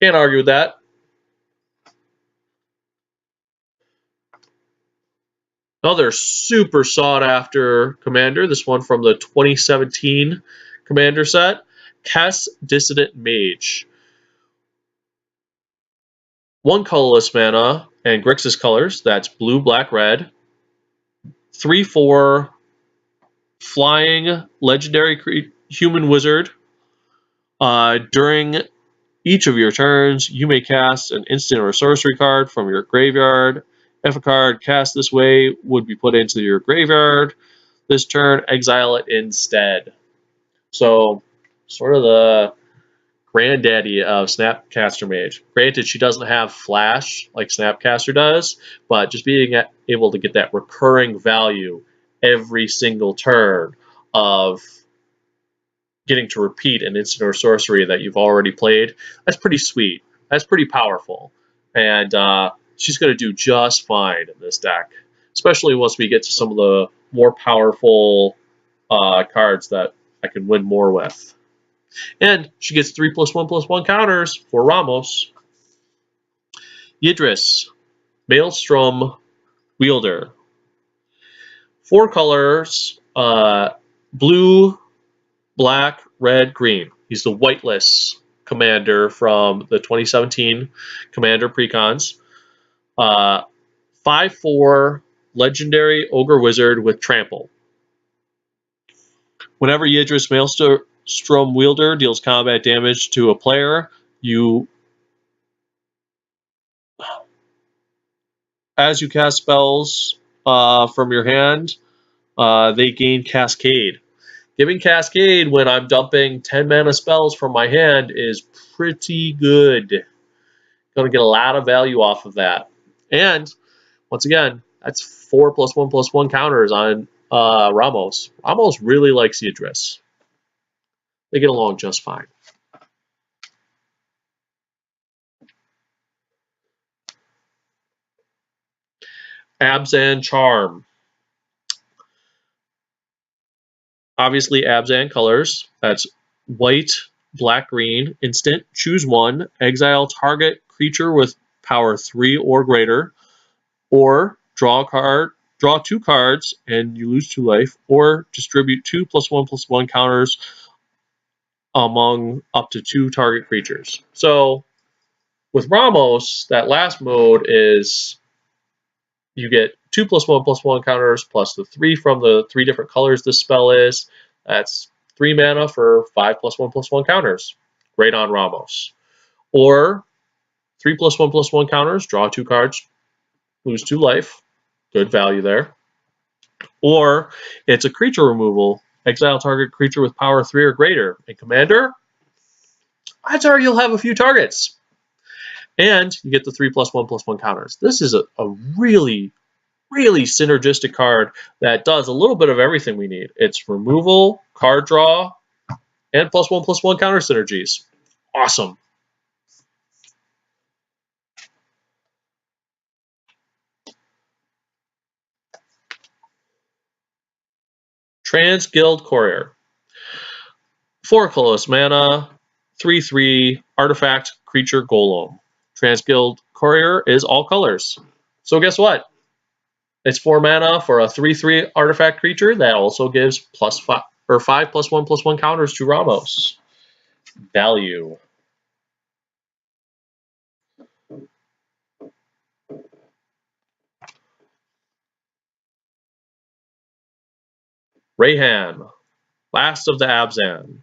Can't argue with that. Another super sought after commander, this one from the 2017 commander set, Kess Dissident Mage. 1 colorless mana and Grixis colors, that's blue, black, red. 3/4 flying legendary human wizard. During each of your turns, you may cast an instant or sorcery card from your graveyard. If a card cast this way would be put into your graveyard this turn, exile it instead. So, sort of the granddaddy of Snapcaster Mage. Granted, she doesn't have flash like Snapcaster does, but just being able to get that recurring value every single turn of getting to repeat an instant or sorcery that you've already played, that's pretty sweet. That's pretty powerful. And she's going to do just fine in this deck, especially once we get to some of the more powerful cards that I can win more with. And she gets 3+1/+1 counters for Ramos. Yidris, Maelstrom Wielder. 4 colors, blue, black, red, green. He's the whiteless commander from the 2017 Commander Precons. 5/4 legendary ogre wizard with trample. Whenever Yidris Maelstrom Wielder deals combat damage to a player, as you cast spells from your hand, they gain Cascade. Giving Cascade when I'm dumping 10 mana spells from my hand is pretty good. Going to get a lot of value off of that. And, once again, that's 4+1/+1 counters on Ramos. Ramos really likes Yidris. They get along just fine. Abzan Charm. Obviously, Abzan colors. That's white, black, green. Instant. Choose 1. Exile target creature with power 3 or greater. Or draw a card. Draw 2 cards and you lose 2 life. Or distribute 2+1/+1 counters among up to 2 target creatures. So, with Ramos, that last mode is you get 2+1/+1 counters plus the 3 from the 3 different colors this spell is. That's 3 mana for 5+1/+1 counters. Great on Ramos. Or 3+1/+1 counters, draw 2 cards, lose 2 life. Good value there. Or it's a creature removal. Exile target creature with power 3 or greater. And Commander, odds are you'll have a few targets. And you get the 3+1/+1 counters. This is a really, really synergistic card that does a little bit of everything we need. It's removal, card draw, and +1/+1 counter synergies. Awesome. Transguild Courier. 4 colorless mana, 3/3 artifact creature golem. Transguild Courier is all colors. So guess what? It's 4 mana for a 3/3 artifact creature that also gives +5 or 5+1/+1 counters to Ramos. Value. Rayhan, last of the Abzan.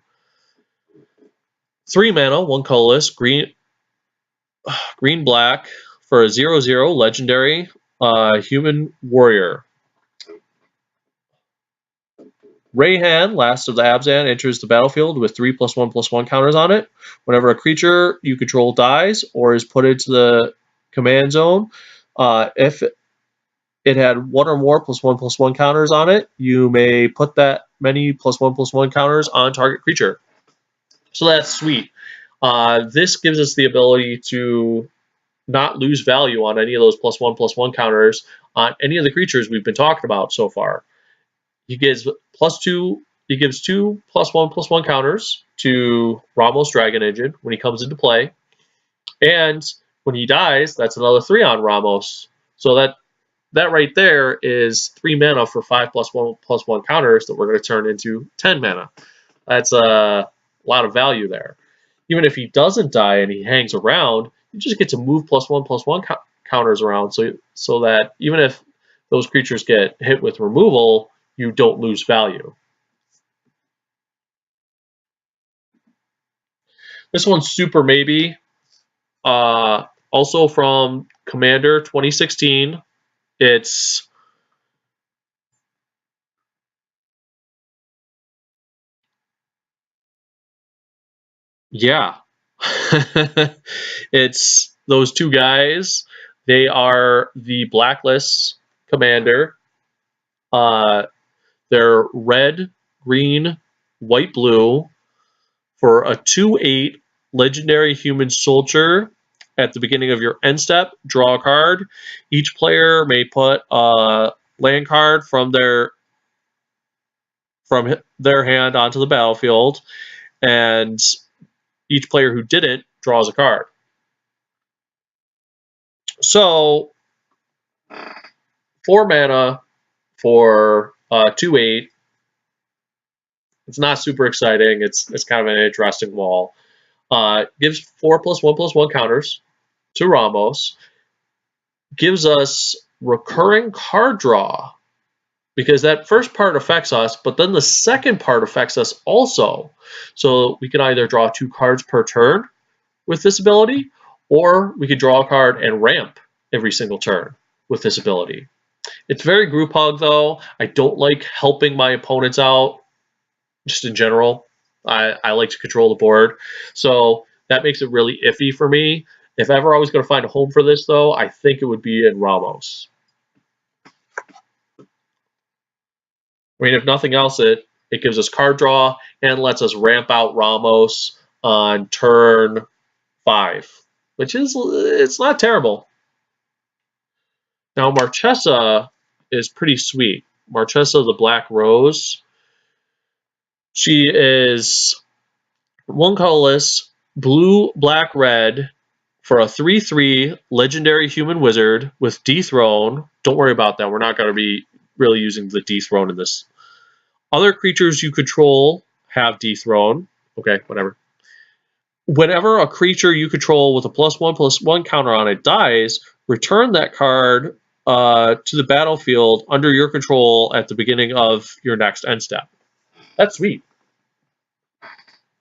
3 mana, 1 colorless, green black for a 0/0 legendary human warrior. Rayhan, last of the Abzan, enters the battlefield with 3+1/+1 counters on it. Whenever a creature you control dies or is put into the command zone, if it had one or more +1/+1 counters on it, you may put that many +1/+1 counters on target creature. So that's sweet. This gives us the ability to not lose value on any of those +1/+1 counters on any of the creatures we've been talking about so far. He gives +2. He gives 2 +1/+1 counters to Ramos Dragon Engine when he comes into play, and when he dies, that's another 3 on Ramos. So that right there is 3 mana for 5 +1/+1 counters that we're going to turn into 10 mana. That's a lot of value there. Even if he doesn't die and he hangs around, you just get to move +1/+1 counters around, so that even if those creatures get hit with removal, you don't lose value. This one's super maybe. Also from Commander 2016. It's yeah. It's those two guys. They are the Blacklist Commander. They're red, green, white, blue for a 2/8 legendary human soldier. At the beginning of your end step, draw a card. Each player may put a land card from their hand onto the battlefield, and each player who didn't draws a card. So 4 mana for 2/8. It's not super exciting. It's kind of an interesting wall. Gives 4 +1/+1 counters to Ramos. Gives us recurring card draw, because that first part affects us, but then the second part affects us also. So we can either draw 2 cards per turn with this ability, or we could draw a card and ramp every single turn with this ability. It's very group hug, though. I don't like helping my opponents out, just in general. I like to control the board, so that makes it really iffy for me. If ever I was going to find a home for this, though, I think it would be in Ramos. I mean, if nothing else, it gives us card draw and lets us ramp out Ramos on turn 5, which is, it's not terrible. Now, Marchesa is pretty sweet. Marchesa the Black Rose. She is 1 colorless, blue, black, red for a 3/3 legendary human wizard with Dethrone. Don't worry about that. We're not going to be really using the Dethrone in this. Other creatures you control have Dethrone. Okay, whatever. Whenever a creature you control with a +1/+1 counter on it dies, return that card to the battlefield under your control at the beginning of your next end step. That's sweet.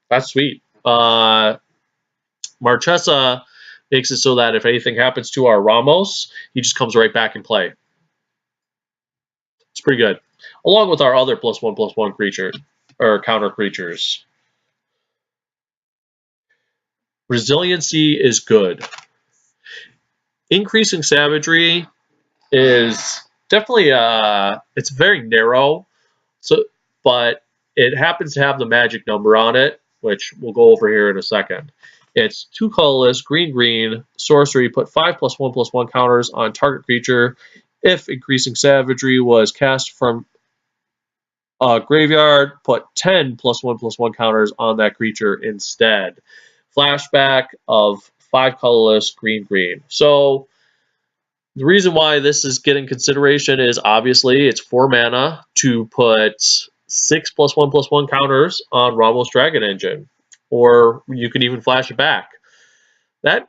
That's sweet. Marchesa makes it so that if anything happens to our Ramos, he just comes right back in play. It's pretty good. Along with our other +1/+1 creature or counter creatures. Resiliency is good. Increasing savagery is definitely it's very narrow, but it happens to have the magic number on it, which we'll go over here in a second. It's 2 colorless, green, sorcery. Put 5 +1/+1 counters on target creature. If increasing savagery was cast from a graveyard, put 10 +1/+1 counters on that creature instead. Flashback of 5 colorless, green. So the reason why this is getting consideration is obviously it's 4 mana to put 6 +1/+1 counters on Ramos Dragon Engine, or you can even flash it back. That's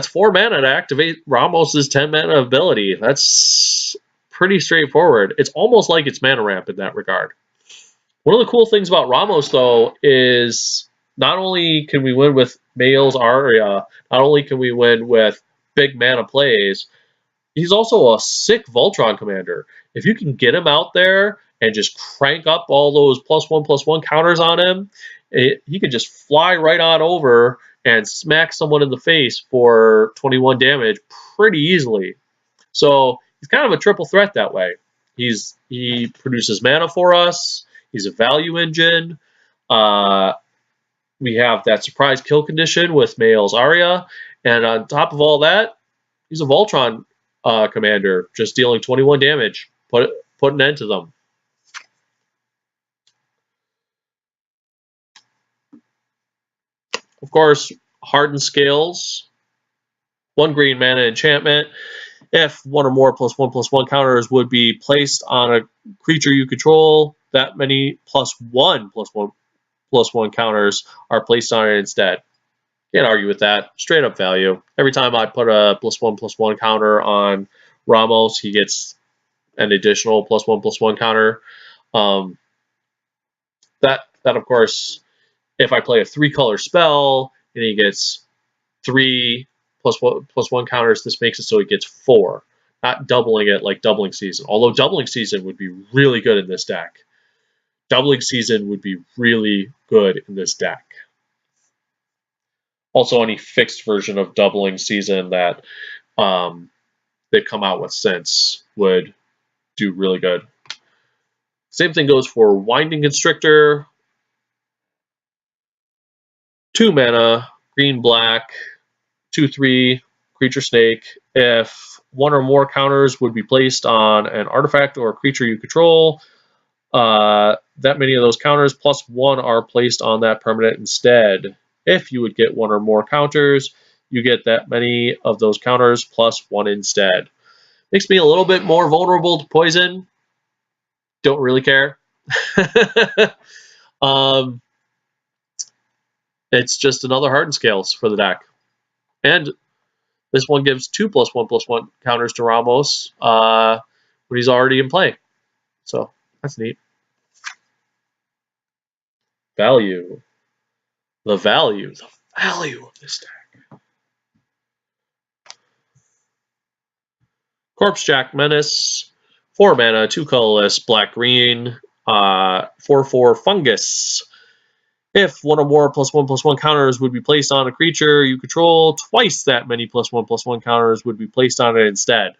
4 mana to activate Ramos's 10 mana ability. That's pretty straightforward. It's almost like it's mana ramp in that regard. One of the cool things about Ramos, though, is not only can we win with Mael's Aria, not only can we win with big mana plays, he's also a sick Voltron commander. If you can get him out there and just crank up all those +1/+1 counters on him, he could just fly right on over and smack someone in the face for 21 damage pretty easily. So he's kind of a triple threat that way. He produces mana for us. He's a value engine. We have that surprise kill condition with Mael's Aria, and on top of all that, he's a Voltron commander, just dealing 21 damage. Put an end to them. Of course, Hardened Scales, 1 green mana enchantment. If one or more +1/+1 counters would be placed on a creature you control, that many +1/+1 counters are placed on it instead. Can't argue with that. Straight up value. Every time I put a +1/+1 counter on Ramos, he gets an additional +1/+1 counter. That of course, if I play a 3-color spell and he gets 3 +1/+1 counters, this makes it so he gets 4. Not doubling it like Doubling Season. Although Doubling Season would be really good in this deck. Doubling Season would be really good in this deck. Also, any fixed version of Doubling Season that they've come out with since would do really good. Same thing goes for Winding Constrictor. 2 mana, green-black, 2/3, creature snake. If one or more counters would be placed on an artifact or a creature you control, that many of those counters +1 are placed on that permanent instead. If you would get 1 or more counters, you get that many of those counters +1 instead. Makes me a little bit more vulnerable to poison. Don't really care. It's just another Hardened Scales for the deck. And this one gives 2 +1/+1 counters to Ramos when he's already in play. So that's neat. Value. The value of this deck. Corpsejack Menace. 4 mana, 2 colorless, black-green, 4/4 fungus. If one or more +1/+1 counters would be placed on a creature you control, twice that many +1/+1 counters would be placed on it instead.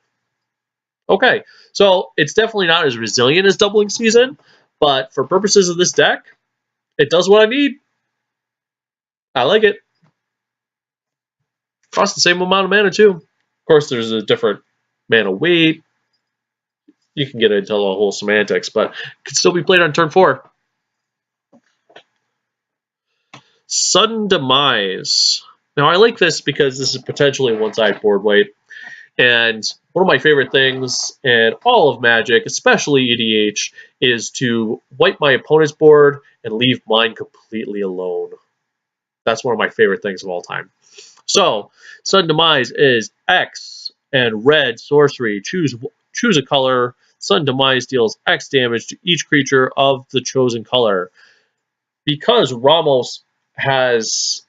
Okay, so it's definitely not as resilient as Doubling Season, but for purposes of this deck, it does what I need. I like it. Costs the same amount of mana too. Of course, there's a different mana weight. You can get into the whole semantics, but it can still be played on turn 4. Sudden Demise. Now, I like this because this is potentially one-side board weight. And one of my favorite things in all of Magic, especially EDH, is to wipe my opponent's board and leave mine completely alone. That's one of my favorite things of all time. So, Sudden Demise is X and red sorcery. Choose a color. Sudden Demise deals X damage to each creature of the chosen color. Because Ramos has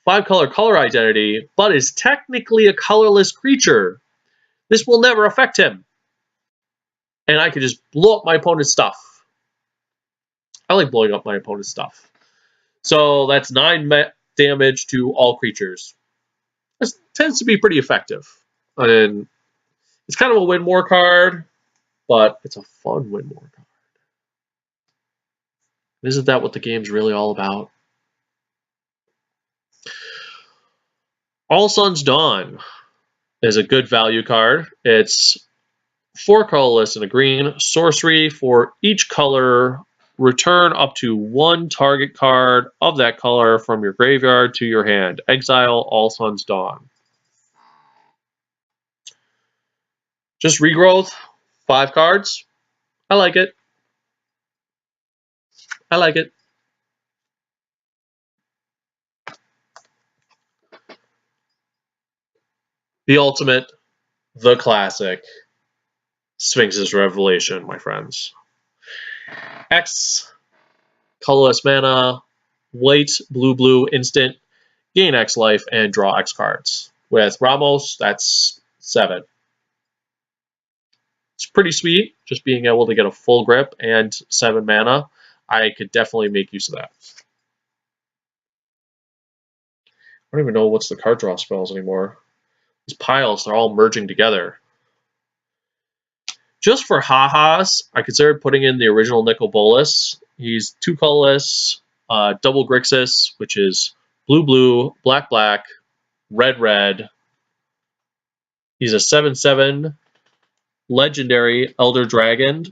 5-color color identity, but is technically a colorless creature, this will never affect him. And I can just blow up my opponent's stuff. I like blowing up my opponent's stuff. So that's 9 damage to all creatures. This tends to be pretty effective. And it's kind of a win more card, but it's a fun win more card. Isn't that what the game's really all about? All Sun's Dawn is a good value card. It's 4 colorless and a green. Sorcery for each color. Return up to 1 target card of that color from your graveyard to your hand. Exile All Sun's Dawn. Just regrowth. 5 cards. I like it. I like it. The ultimate, the classic, Sphinx's Revelation, my friends. X, colorless mana, white, blue, instant, gain X life, and draw X cards. With Ramos, that's 7. It's pretty sweet, just being able to get a full grip and 7 mana. I could definitely make use of that. I don't even know what's the card draw spells anymore. These piles, they're all merging together. Just for ha-has, I considered putting in the original Nicol Bolas. He's 2 colorless, double Grixis, which is blue, black, red. He's a 7/7 legendary Elder Dragon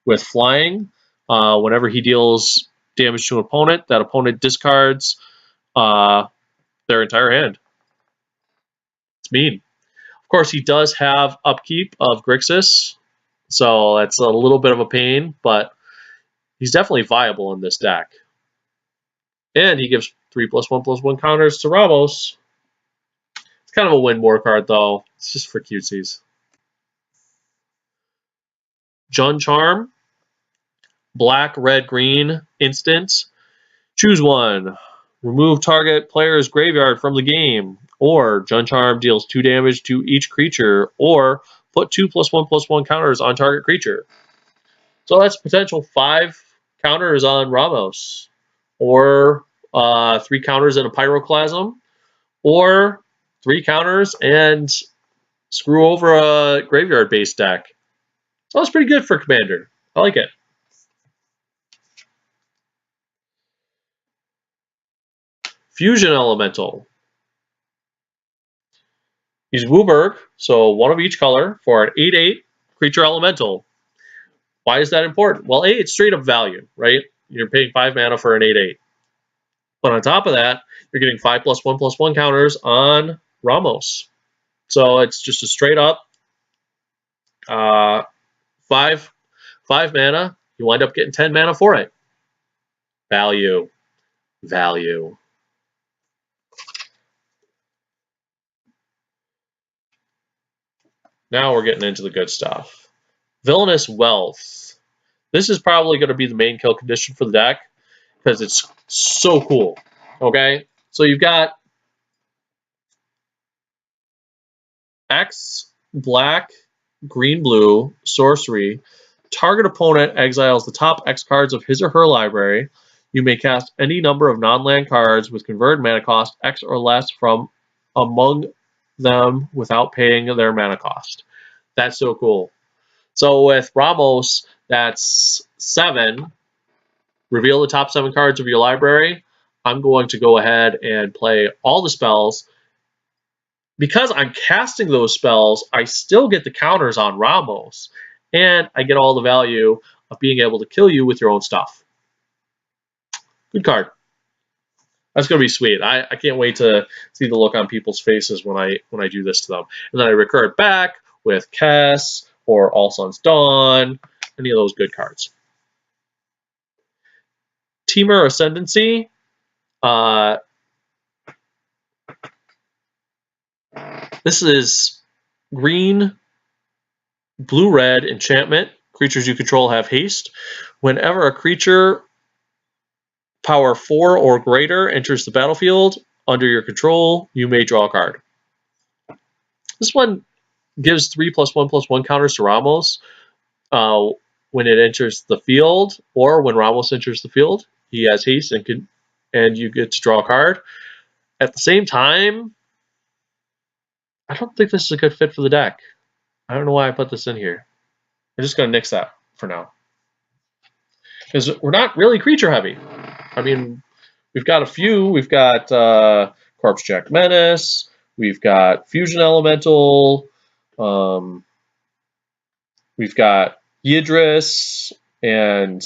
with flying. Whenever he deals damage to an opponent, that opponent discards their entire hand. It's mean. Of course, he does have upkeep of Grixis, so that's a little bit of a pain, but he's definitely viable in this deck. And he gives 3+1/+1 counters to Ramos. It's kind of a win more card, though. It's just for cutesies. Jun Charm, black, red, green, instant. Choose one. Remove target player's graveyard from the game. Or Jun Charm deals 2 damage to each creature. Or put 2+1/+1 counters on target creature. So that's potential 5 counters on Ramos. Or 3 counters in a Pyroclasm. Or 3 counters and screw over a graveyard-based deck. So that's pretty good for Commander. I like it. Fusion Elemental. He's Wooburg, so 1 of each color for an 8/8 creature elemental. Why is that important? Well, A, it's straight up value, right? You're paying 5 mana for an 8/8. But on top of that, you're getting 5+1/+1 counters on Ramos. So it's just a straight up 5 mana. You wind up getting 10 mana for it. Value. Now we're getting into the good stuff. Villainous Wealth. This is probably going to be the main kill condition for the deck because it's so cool. Okay? So you've got X, black, green, blue, sorcery. Target opponent exiles the top X cards of his or her library. You may cast any number of non-land cards with converted mana cost X or less from among them without paying their mana cost. That's so cool. So with Ramos, that's 7. Reveal the top 7 cards of your library. I'm going to go ahead and play all the spells. Because I'm casting those spells, I still get the counters on Ramos. And I get all the value of being able to kill you with your own stuff. Good card. That's going to be sweet. I can't wait to see the look on people's faces when I do this to them. And then I recur it back with Kess or All Sun's Dawn, any of those good cards. Temur Ascendancy. This is green, blue-red enchantment. Creatures you control have haste. Whenever a creature power 4 or greater enters the battlefield under your control, you may draw a card. This one gives 3+1/+1 counters to Ramos when it enters the field, or when Ramos enters the field. He has haste and you get to draw a card. At the same time, I don't think this is a good fit for the deck. I don't know why I put this in here. We're just going to nix that for now. Because we're not really creature heavy. I mean, we've got a few. We've got Corpse Jack Menace. We've got Fusion Elemental. We've got Yidris and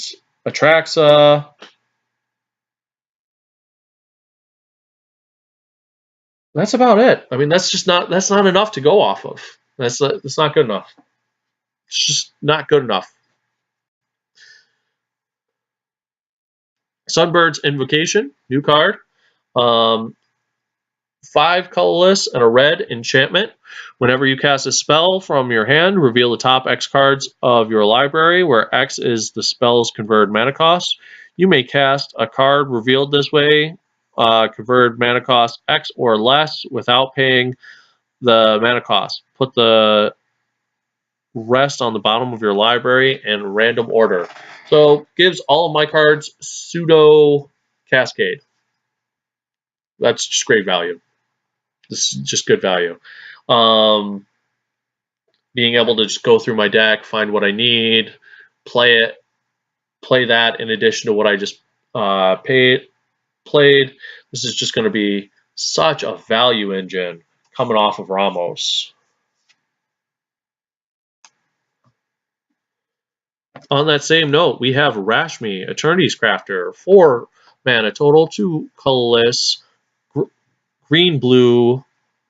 Atraxa. That's about it. I mean, that's not enough to go off of. That's not good enough. It's just not good enough. Sunbird's Invocation, new card. 5 colorless and a red enchantment. Whenever you cast a spell from your hand, reveal the top X cards of your library, where X is the spell's converted mana cost. You may cast a card revealed this way, converted mana cost X or less, without paying the mana cost. Put the rest on the bottom of your library in random order. So gives all of my cards pseudo cascade. That's just great value. This is just good value. Being able to just go through my deck, find what I need, play that in addition to what I just played. This is just going to be such a value engine coming off of Ramos. On that same note, we have Rashmi, Eternity's Crafter, 4 mana total, 2 colorless, green-blue,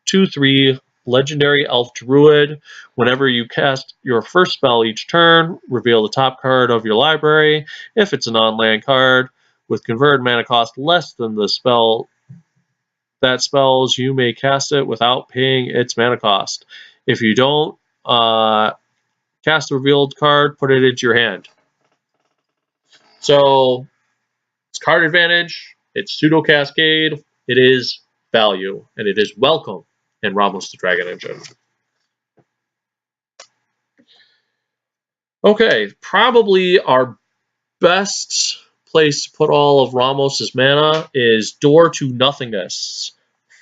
2/3, legendary elf druid. Whenever you cast your first spell each turn, reveal the top card of your library. If it's a non-land card with converted mana cost less than the spell that spells, you may cast it without paying its mana cost. If you don't cast the revealed card, put it into your hand. So it's card advantage, it's pseudo cascade, it is value, and it is welcome in Ramos the Dragon Engine. Okay, probably our best place to put all of Ramos's mana is Door to Nothingness.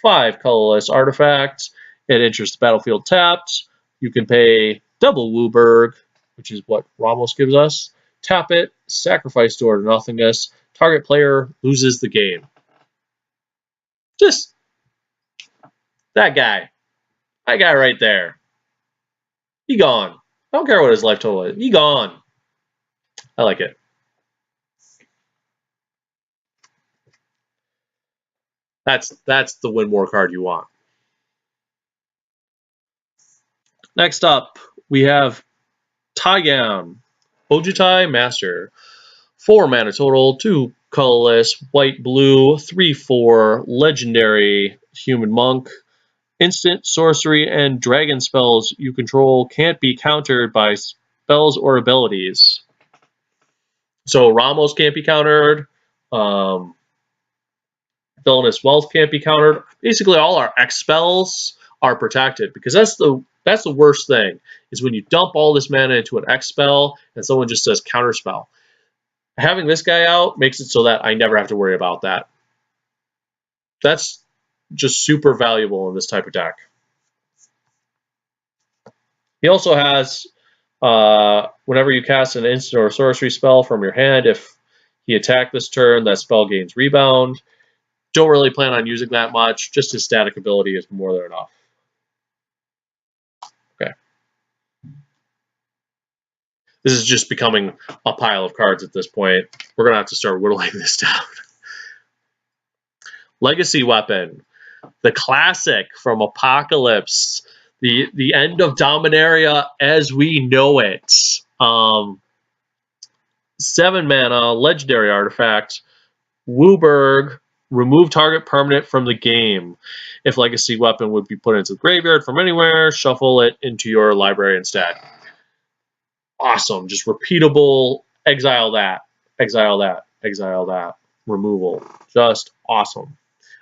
5 colorless artifacts. It enters the battlefield tapped. You can pay double Wooburg, which is what Ramos gives us. Tap it, sacrifice Door to Nothingness. Target player loses the game. Just that guy. That guy right there. He gone. I don't care what his life total is. He gone. I like it. That's the win more card you want. Next up, we have Taigan, Ojutai Master. 4 mana total, 2 colorless, white, blue, 3/4, legendary human monk. Instant, sorcery, and dragon spells you control can't be countered by spells or abilities. So Ramos can't be countered. Villainous Wealth can't be countered. Basically, all our X spells are protected, because that's the worst thing, is when you dump all this mana into an X spell and someone just says counter spell. Having this guy out makes it so that I never have to worry about that. That's just super valuable in this type of deck. He also has, whenever you cast an instant or sorcery spell from your hand, if he attacked this turn, that spell gains rebound. Don't really plan on using that much. Just his static ability is more than enough. Okay. This is just becoming a pile of cards at this point. We're going to have to start whittling this down. Legacy Weapon. The classic from Apocalypse. The end of Dominaria as we know it. 7 mana, legendary artifact. Wooburg, remove target permanent from the game. If Legacy Weapon would be put into the graveyard from anywhere, shuffle it into your library instead. Awesome. Just repeatable, exile that, exile that, exile that, removal. Just awesome.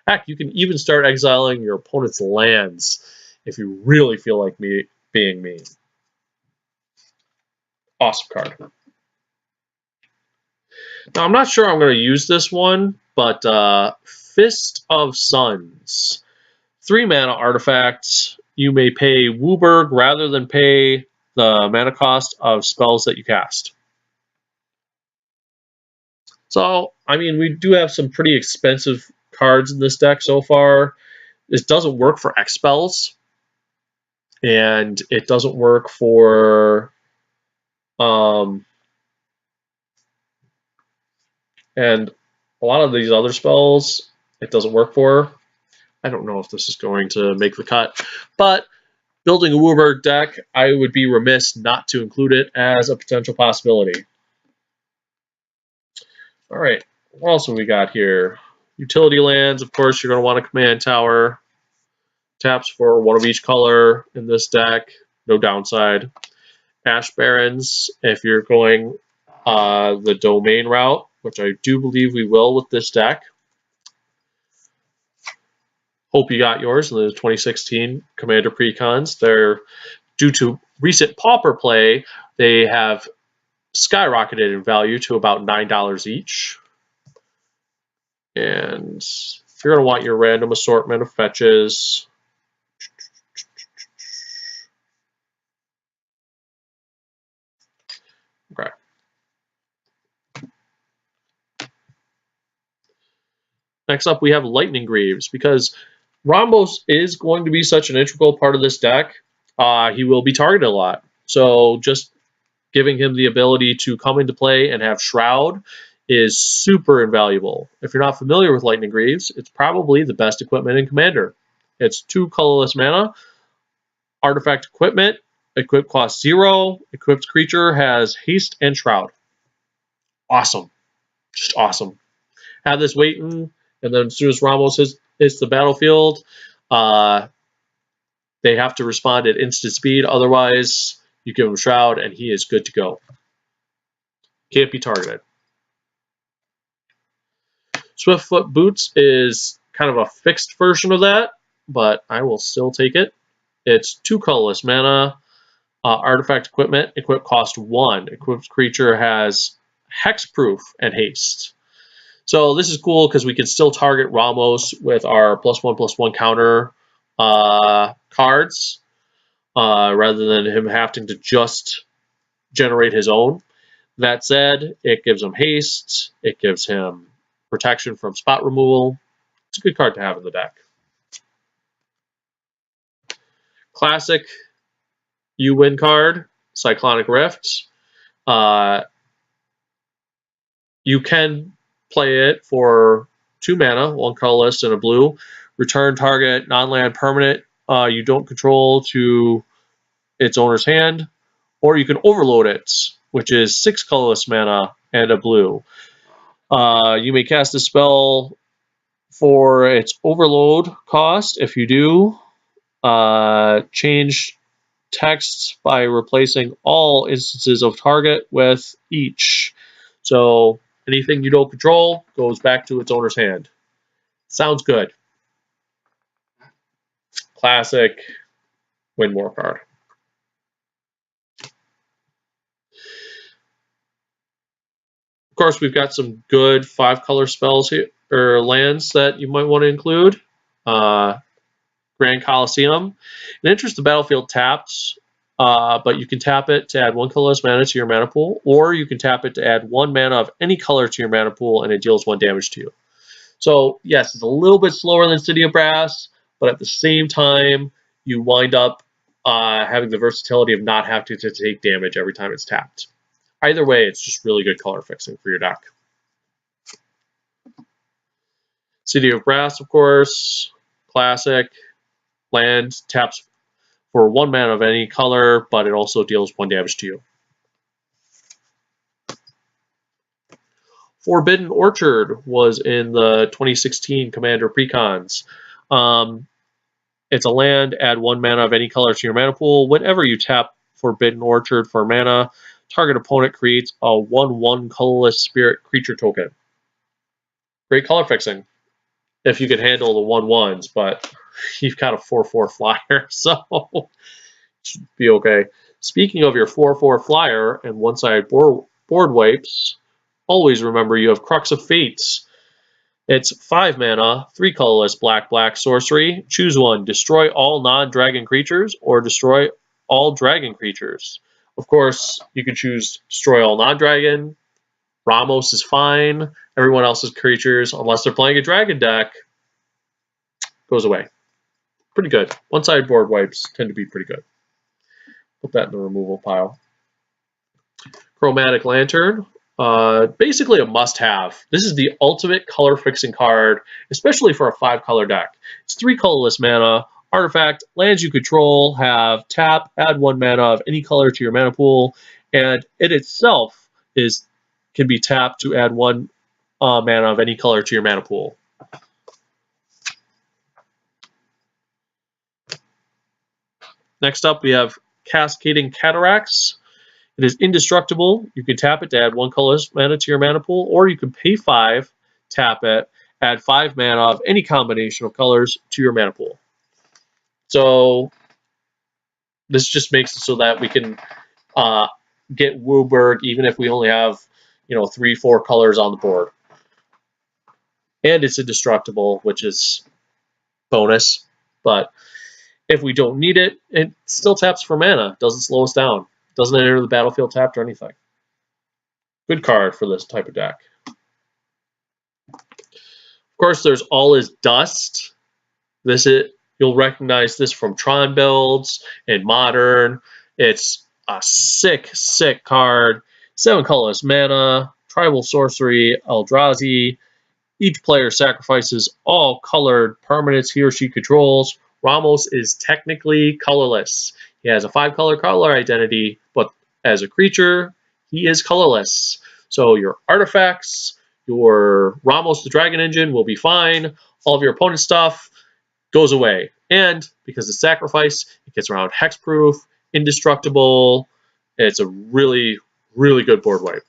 Heck, you can even start exiling your opponent's lands if you really feel like being mean. Awesome card. Now, I'm not sure I'm going to use this one, but Fist of Suns. 3 mana artifacts. You may pay Wooburg rather than pay the mana cost of spells that you cast. So, I mean, we do have some pretty expensive cards in this deck so far. This doesn't work for X spells, and it doesn't work for and a lot of these other spells it doesn't work for. I don't know if this is going to make the cut, but building a Wooburg deck, I would be remiss not to include it as a potential possibility. All right, what else have we got here? Utility lands, of course, you're going to want a command tower. Taps for 1 of each color in this deck, no downside. Ash Barrens, if you're going the domain route, which I do believe we will with this deck. Hope you got yours in the 2016 Commander Precons. They're due to recent Pauper play, they have skyrocketed in value to about $9 each. And you're going to want your random assortment of fetches. Okay. Next up, we have Lightning Greaves. Because Ramos is going to be such an integral part of this deck, he will be targeted a lot. So just giving him the ability to come into play and have Shroud is super invaluable. If you're not familiar with Lightning Greaves, it's probably the best equipment in Commander. It's 2 colorless mana, artifact equipment, equip cost 0, equipped creature has haste and Shroud. Awesome. Just awesome. Have this waiting, and then as soon as Ramos hits the battlefield, they have to respond at instant speed. Otherwise, you give him Shroud, and he is good to go. Can't be targeted. Swiftfoot Boots is kind of a fixed version of that, but I will still take it. It's 2 colorless mana, artifact equipment, equip cost 1. Equipped creature has hexproof and haste. So this is cool because we can still target Ramos with our +1/+1 counter cards, rather than him having to just generate his own. That said, it gives him haste, it gives him protection from spot removal. It's a good card to have in the deck. Classic you win card, Cyclonic Rift. You can play it for 2 mana, 1 colorless and a blue. Return target non-land permanent you don't control to its owner's hand, or you can overload it, which is 6 colorless mana and a blue. You may cast a spell for its overload cost. If you do, change text by replacing all instances of target with each. So anything you don't control goes back to its owner's hand. Sounds good. Classic win more card. Of course, we've got some good 5-color spells here, or lands that you might want to include. Grand Coliseum. It enters the battlefield tapped, but you can tap it to add 1 colorless mana to your mana pool, or you can tap it to add 1 mana of any color to your mana pool, and it deals 1 damage to you. So yes, it's a little bit slower than City of Brass, but at the same time, you wind up having the versatility of not having to take damage every time it's tapped. Either way, it's just really good color fixing for your deck. City of Brass, of course, classic. Land taps for 1 mana of any color, but it also deals 1 damage to you. Forbidden Orchard was in the 2016 Commander Precons. It's a land, add 1 mana of any color to your mana pool. Whenever you tap Forbidden Orchard for mana, target opponent creates a 1/1 colorless spirit creature token. Great color fixing, if you can handle the 1/1s, but you've got a 4/4 flyer, so should be okay. Speaking of your 4/4 flyer and one-sided board wipes, always remember you have Crux of Fates. It's 5 mana, 3 colorless black sorcery. Choose one. Destroy all non-dragon creatures or destroy all dragon creatures. Of course, you can choose destroy all non-dragon. Ramos is fine. Everyone else's creatures, unless they're playing a dragon deck, goes away. Pretty good. One-sided board wipes tend to be pretty good. Put that in the removal pile. Chromatic Lantern. Basically a must-have. This is the ultimate color fixing card, especially for a 5-color deck. It's 3 colorless mana. Artifact, lands you control have tap, add 1 mana of any color to your mana pool, and it itself can be tapped to add 1 mana of any color to your mana pool. Next up, we have Cascading Cataracts. It is indestructible. You can tap it to add 1 colorless mana to your mana pool, or you can pay 5, tap it, add 5 mana of any combination of colors to your mana pool. So This just makes it so that we can get WUBRG even if we only have 3-4 colors on the board. And it's indestructible, which is bonus. But if we don't need it, it still taps for mana. Doesn't slow us down. Doesn't enter the battlefield tapped or anything. Good card for this type of deck. Of course, there's All Is Dust. You'll recognize this from Tron builds and Modern. It's a sick, sick card. 7 colorless mana, tribal sorcery, Eldrazi. Each player sacrifices all colored permanents he or she controls. Ramos is technically colorless. He has a 5-color color identity, but as a creature, he is colorless. So your artifacts, your Ramos the Dragon Engine will be fine. All of your opponent's stuff goes away. And because it's sacrifice, it gets around hexproof, indestructible. It's a really, really good board wipe.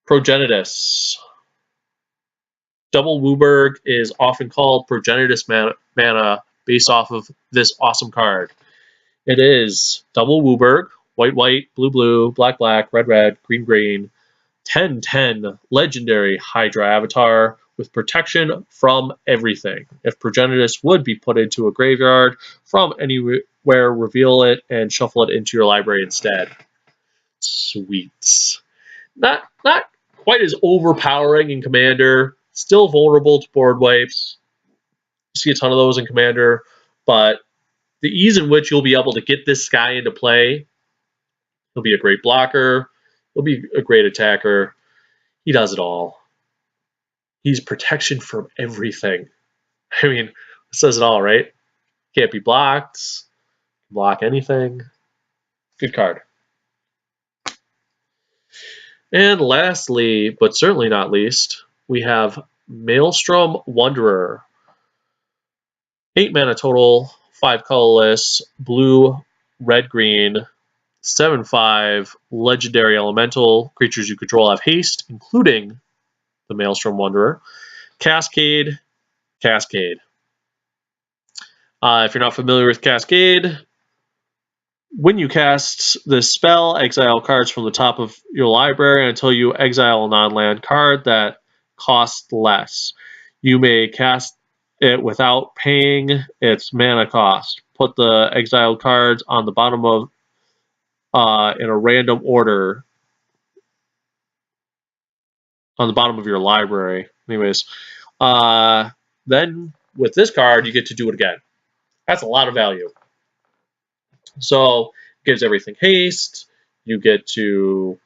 Progenitus. Double WUBRG is often called Progenitus mana based off of this awesome card. It is double WUBRG, white, white, blue, blue, black, black, red, red, green, green, 10/10 legendary Hydra avatar with protection from everything. If Progenitus would be put into a graveyard from anywhere, reveal it and shuffle it into your library instead. Sweet. Not quite as overpowering in Commander. Still vulnerable to board wipes. You see a ton of those in Commander, but the ease in which you'll be able to get this guy into play, he'll be a great blocker, he'll be a great attacker. He does it all. He's protection from everything. I mean, it says it all, right? Can't be blocked, block anything. Good card. And lastly, but certainly not least, we have Maelstrom Wanderer. 8 mana total, 5 colorless, blue, red, green, 7/5 legendary elemental. Creatures you control have haste, including the Maelstrom Wanderer. Cascade, Cascade. If you're not familiar with Cascade, when you cast this spell, exile cards from the top of your library until you exile a non-land card that costs less. You may cast it without paying its mana cost. Put the exiled cards on the bottom of in a random order on the bottom of your library. Anyways, then with this card, you get to do it again. That's a lot of value. So it gives everything haste. You get to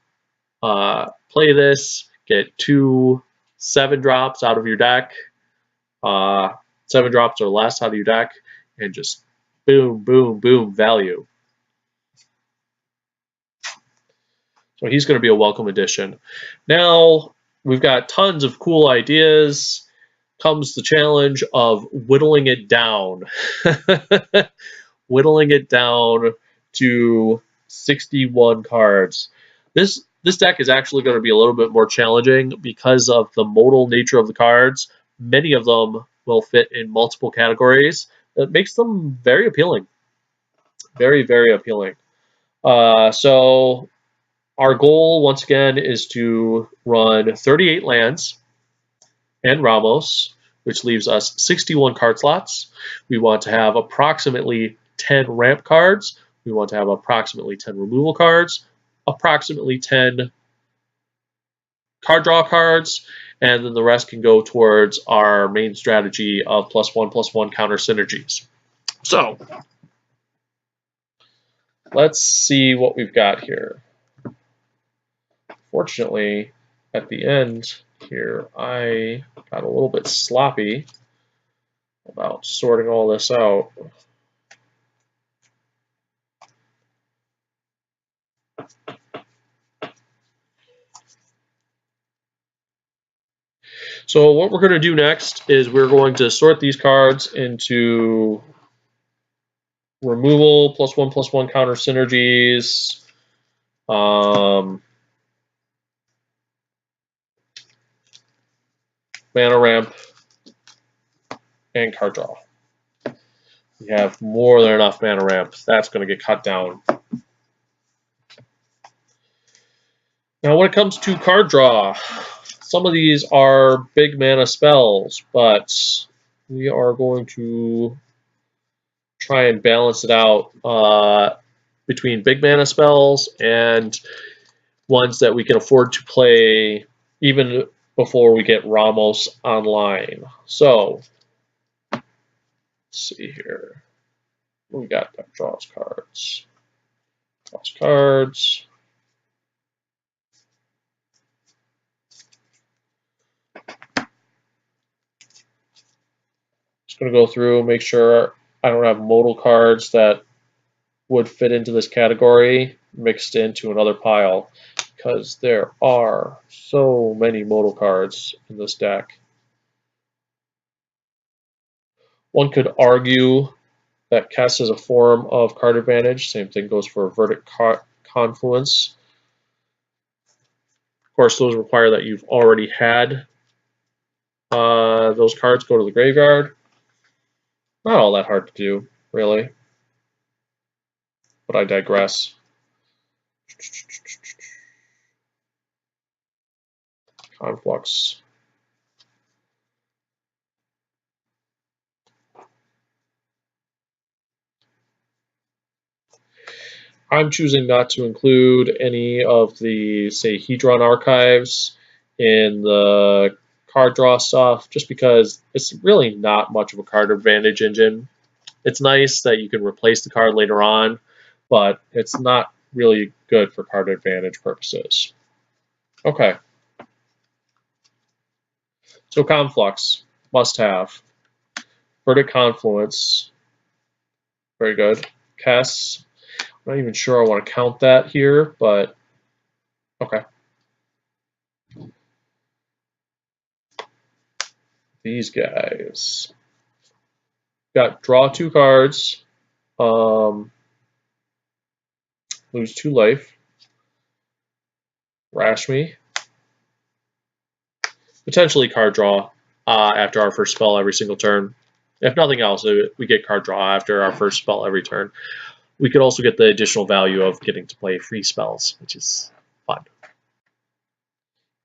play this, get 2 7-drops out of your deck, 7 drops or less out of your deck, and just boom, boom, boom value. So he's going to be a welcome addition. Now we've got tons of cool ideas. Comes the challenge of whittling it down. Whittling it down to 61 cards. This deck is actually going to be a little bit more challenging because of the modal nature of the cards. Many of them will fit in multiple categories. That makes them very appealing. Very, very appealing. So our goal, once again, is to run 38 lands and Ramos, which leaves us 61 card slots. We want to have approximately 10 ramp cards. We want to have approximately 10 removal cards, approximately 10 card draw cards, and then the rest can go towards our main strategy of +1/+1 counter synergies. So let's see what we've got here. Fortunately, at the end here, I got a little bit sloppy about sorting all this out. So what we're going to do next is we're going to sort these cards into removal, +1/+1 counter synergies, mana ramp, and card draw. We have more than enough mana ramp. That's going to get cut down. Now, when it comes to card draw, some of these are big mana spells, but we are going to try and balance it out between big mana spells and ones that we can afford to play even before we get Ramos online. So, let's see here. We got that draws cards. Draws cards. Just going to go through, make sure I don't have modal cards that would fit into this category mixed into another pile, because there are so many modal cards in this deck. One could argue that Kess is a form of card advantage. Same thing goes for Verdict Confluence. Of course, those require that you've already had those cards go to the graveyard. Not all that hard to do, really. But I digress. Conflux. I'm choosing not to include any of the, say, Hedron archives in the card draw stuff, just because it's really not much of a card advantage engine. It's nice that you can replace the card later on, but it's not really good for card advantage purposes. Okay. So Conflux, must have. Verdict Confluence, very good. Kess, I'm not even sure I want to count that here, but okay. These guys. Got draw 2 cards, lose 2 life, rash me, potentially card draw after our first spell every single turn. If nothing else, we get card draw after our first spell every turn. We could also get the additional value of getting to play free spells, which is fun.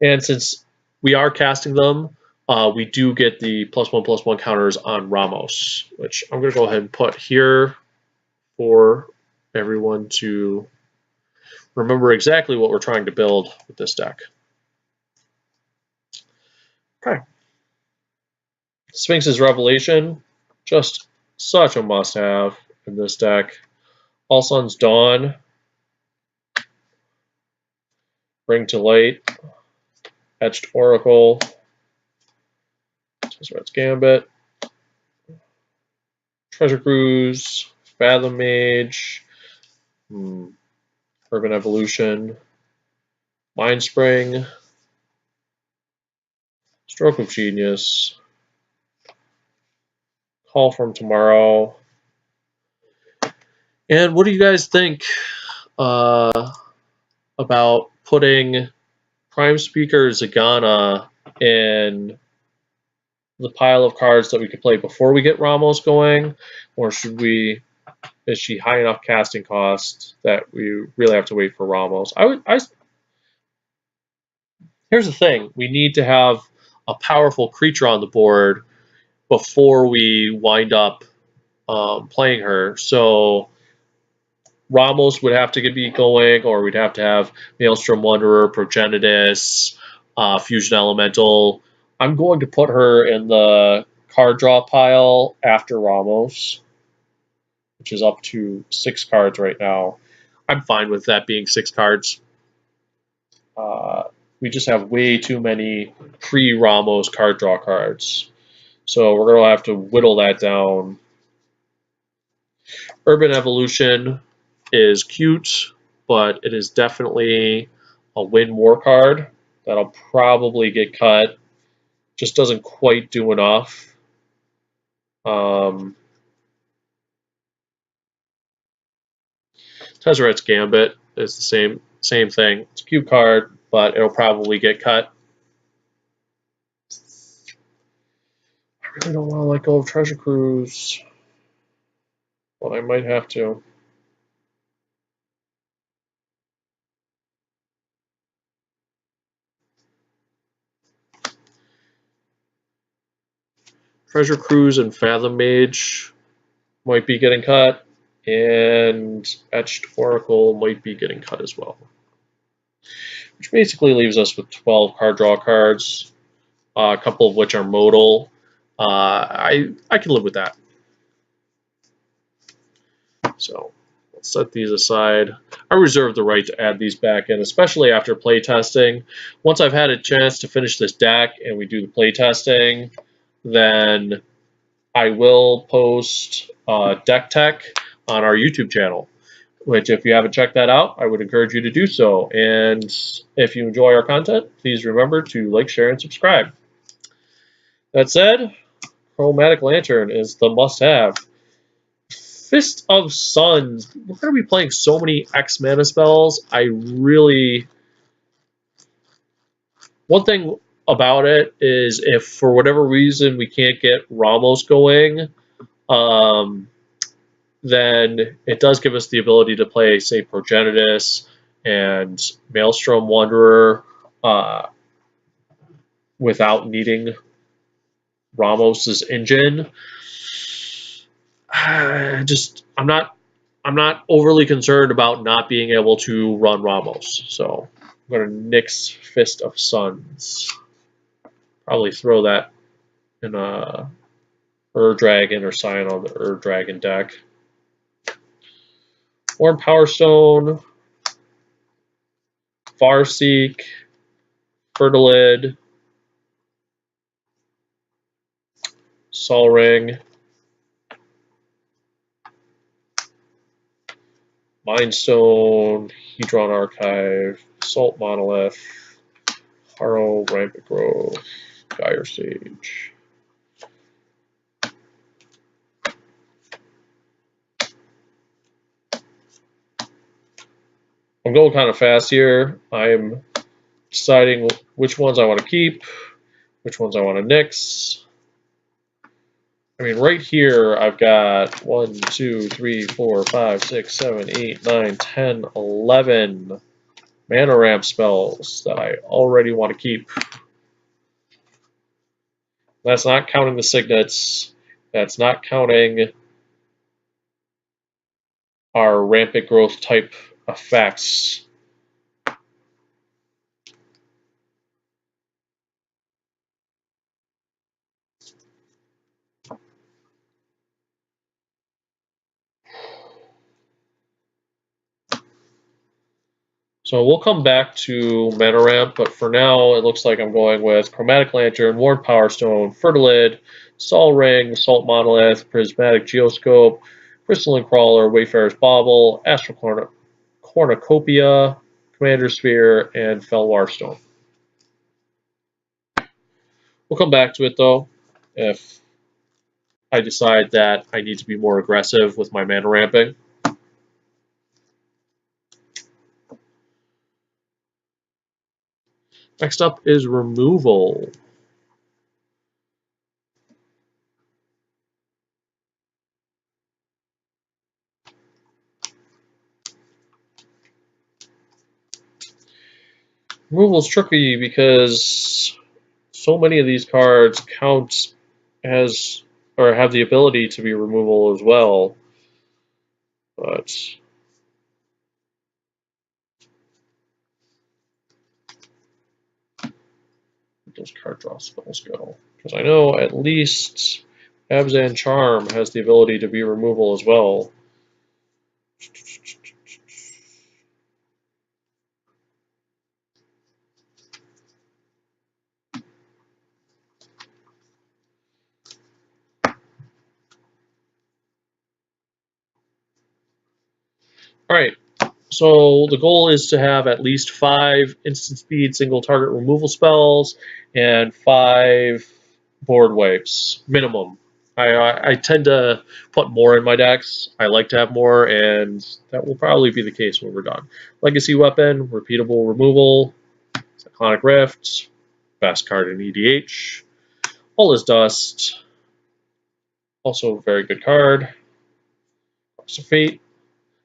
And since we are casting them, we do get the +1/+1 counters on Ramos, which I'm going to go ahead and put here for everyone to remember exactly what we're trying to build with this deck. Okay. Sphinx's Revelation, just such a must-have in this deck. All Sun's Dawn, Bring to Light, Etched Oracle, Tezzeret Gambit, Treasure Cruise, Fathom Mage, Urban Evolution, Mind Spring, Stroke of Genius, Call from Tomorrow. And what do you guys think about putting Prime Speaker Zagana in the pile of cards that we could play before we get Ramos going, or should we? Is she high enough casting cost that we really have to wait for Ramos? Here's the thing: we need to have a powerful creature on the board before we wind up playing her. So Ramos would have to be going, or we'd have to have Maelstrom Wanderer, Progenitus, Fusion Elemental. I'm going to put her in the card draw pile after Ramos, which is up to 6 cards right now. I'm fine with that being 6 cards. We just have way too many pre-Ramos card draw cards. So we're going to have to whittle that down. Urban Evolution is cute, but it is definitely a win war card that'll probably get cut. Just doesn't quite do enough. Tezzeret's Gambit is the same thing. It's a cute card, but it'll probably get cut. I really don't want to let go of Treasure Cruise. but I might have to. Treasure Cruise and Fathom Mage might be getting cut, and Etched Oracle might be getting cut as well. Which basically leaves us with 12 card draw cards, a couple of which are modal. I can live with that. So let's set these aside. I reserve the right to add these back in, especially after playtesting. Once I've had a chance to finish this deck and we do the playtesting, then I will post deck tech on our YouTube channel, which if you haven't checked that out, I would encourage you to do so. And if you enjoy our content, please remember to like, share, and subscribe. That said, Chromatic Lantern is the must-have. Fist of Suns. We're going to be playing so many X mana spells. One thing about it is if for whatever reason we can't get Ramos going, then it does give us the ability to play, say, Progenitus and Maelstrom Wanderer without needing Ramos's engine. I'm not overly concerned about not being able to run Ramos, so I'm going to nix Fist of Suns. Probably throw that in a Dragon or Scion on the Dragon deck. Warm Power Stone, Farseek, Fertilid, Sol Ring, Mindstone, Hedron Archive, Assault Monolith, Harrow, Rampant Growth, Gyre Sage. I'm going kind of fast here. I'm deciding which ones I want to keep, which ones I want to nix. I mean, right here, I've got 1, 2, 3, 4, 5, 6, 7, 8, 9, 10, 11 mana ramp spells that I already want to keep. That's not counting the signets. That's not counting our rampant growth type effects. So we'll come back to mana ramp, but for now it looks like I'm going with Chromatic Lantern, Warm Power Stone, Fertilid, Sol Ring, Salt Monolith, Prismatic Geoscope, Crystalline Crawler, Wayfarer's Bauble, Astral Cornucopia, Commander Sphere, and Felwar Stone. We'll come back to it though if I decide that I need to be more aggressive with my mana ramping. Next up is removal. Removal is tricky because so many of these cards count as or have the ability to be removal as well. But those card draw spells go. Because I know at least Abzan Charm has the ability to be removal as well. Alright, so the goal is to have at least 5 instant speed single target removal spells and 5 board wipes, minimum. I tend to put more in my decks. I like to have more, and that will probably be the case when we're done. Legacy Weapon, repeatable removal, Cyclonic Rift, best card in EDH. All is Dust, also a very good card. So Fate.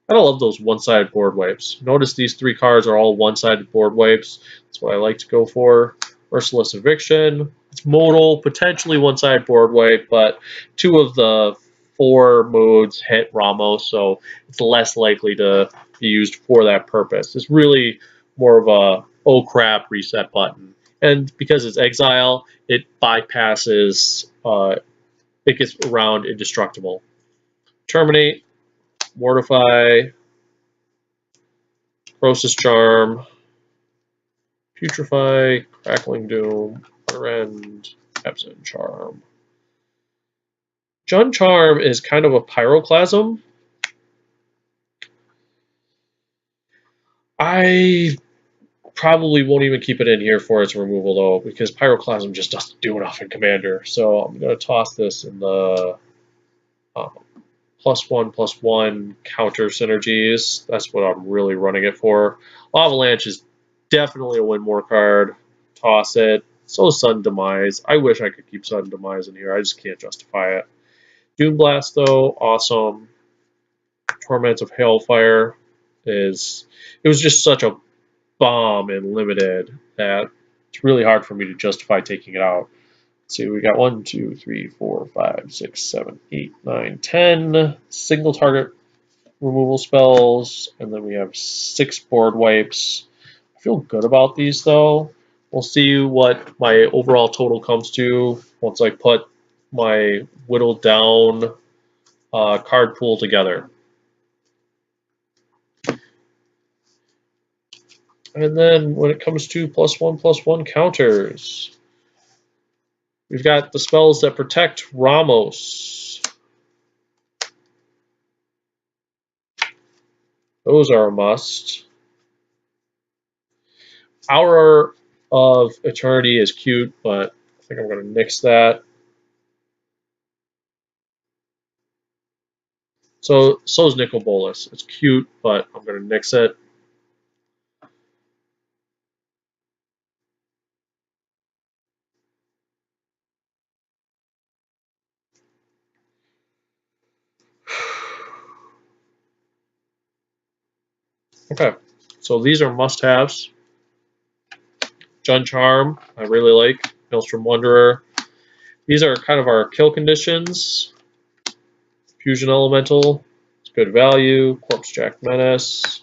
I don't love those one-sided board wipes. Notice these 3 cards are all one-sided board wipes. That's what I like to go for. Merciless Eviction. It's modal, potentially one-sided board wipe, but 2 of the 4 modes hit Ramos, so it's less likely to be used for that purpose. It's really more of a oh crap reset button. And because it's exile, it bypasses, it gets around indestructible. Terminate. Mortify, Croesus Charm, Putrefy, Crackling Doom, Rend, Absent Charm. Jund Charm is kind of a pyroclasm. I probably won't even keep it in here for its removal though, because pyroclasm just doesn't do enough in Commander. So I'm going to toss this in the +1/+1 counter synergies. That's what I'm really running it for. Avalanche is definitely a win more card. Toss it. So Sudden Demise. I wish I could keep Sudden Demise in here. I just can't justify it. Doom Blast though, awesome. Torment of Hailfire is. It was just such a bomb and limited that it's really hard for me to justify taking it out. Let's see, we got 1, 2, 3, 4, 5, 6, 7, 8, 9, 10 single target removal spells, and then we have 6 board wipes. I feel good about these though. We'll see what my overall total comes to once I put my whittled down card pool together. And then when it comes to +1/+1 counters, we've got the spells that protect Ramos. Those are a must. Hour of Eternity is cute, but I think I'm going to nix that. So is Nicol Bolas. It's cute, but I'm going to nix it. Okay, so these are must-haves. Jund Charm, I really like. Maelstrom Wanderer. These are kind of our kill conditions. Fusion Elemental, it's good value. Corpsejack Menace.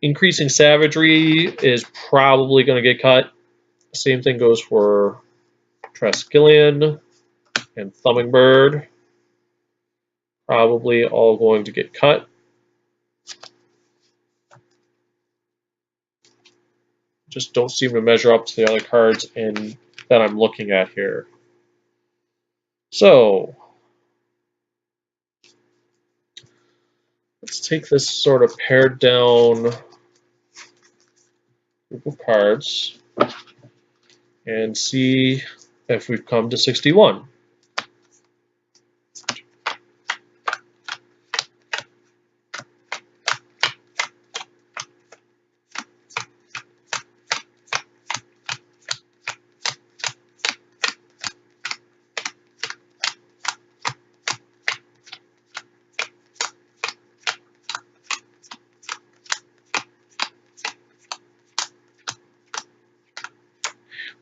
Increasing Savagery is probably going to get cut. Same thing goes for Traskillion and Thumbing Bird. Probably all going to get cut. Just don't seem to measure up to the other cards that I'm looking at here. So let's take this sort of pared down group of cards and see if we've come to 61.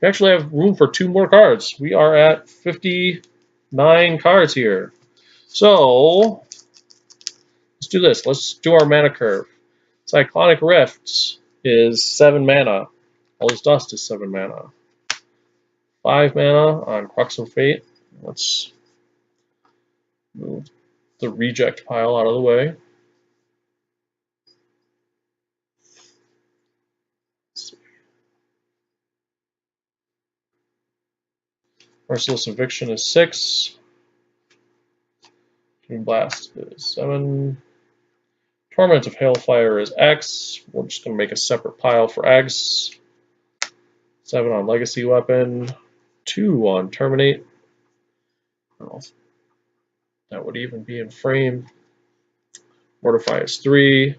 We actually have room for 2 more cards. We are at 59 cards here. So let's do this. Let's do our mana curve. Cyclonic Rift is 7 mana. All's Dust is 7 mana. 5 mana on Crux of Fate. Let's move the reject pile out of the way. Merciless Eviction is 6. Doom Blast is 7. Torment of Hailfire is X. We're just going to make a separate pile for X. 7 on Legacy Weapon. 2 on Terminate. I don't know if that would even be in frame. Mortify is 3.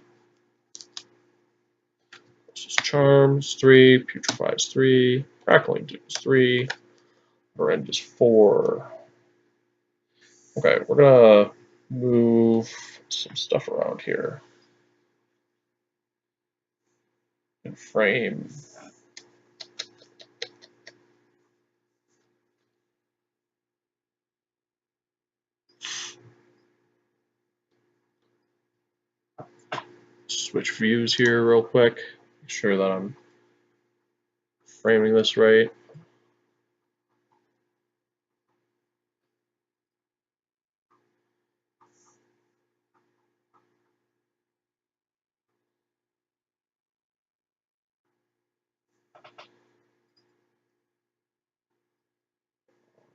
This is Charm is 3. Putrefy is 3. Crackling Doom is 3. Rend is 4. Okay, we're gonna move some stuff around here and frame. Switch views here real quick. Make sure that I'm framing this right.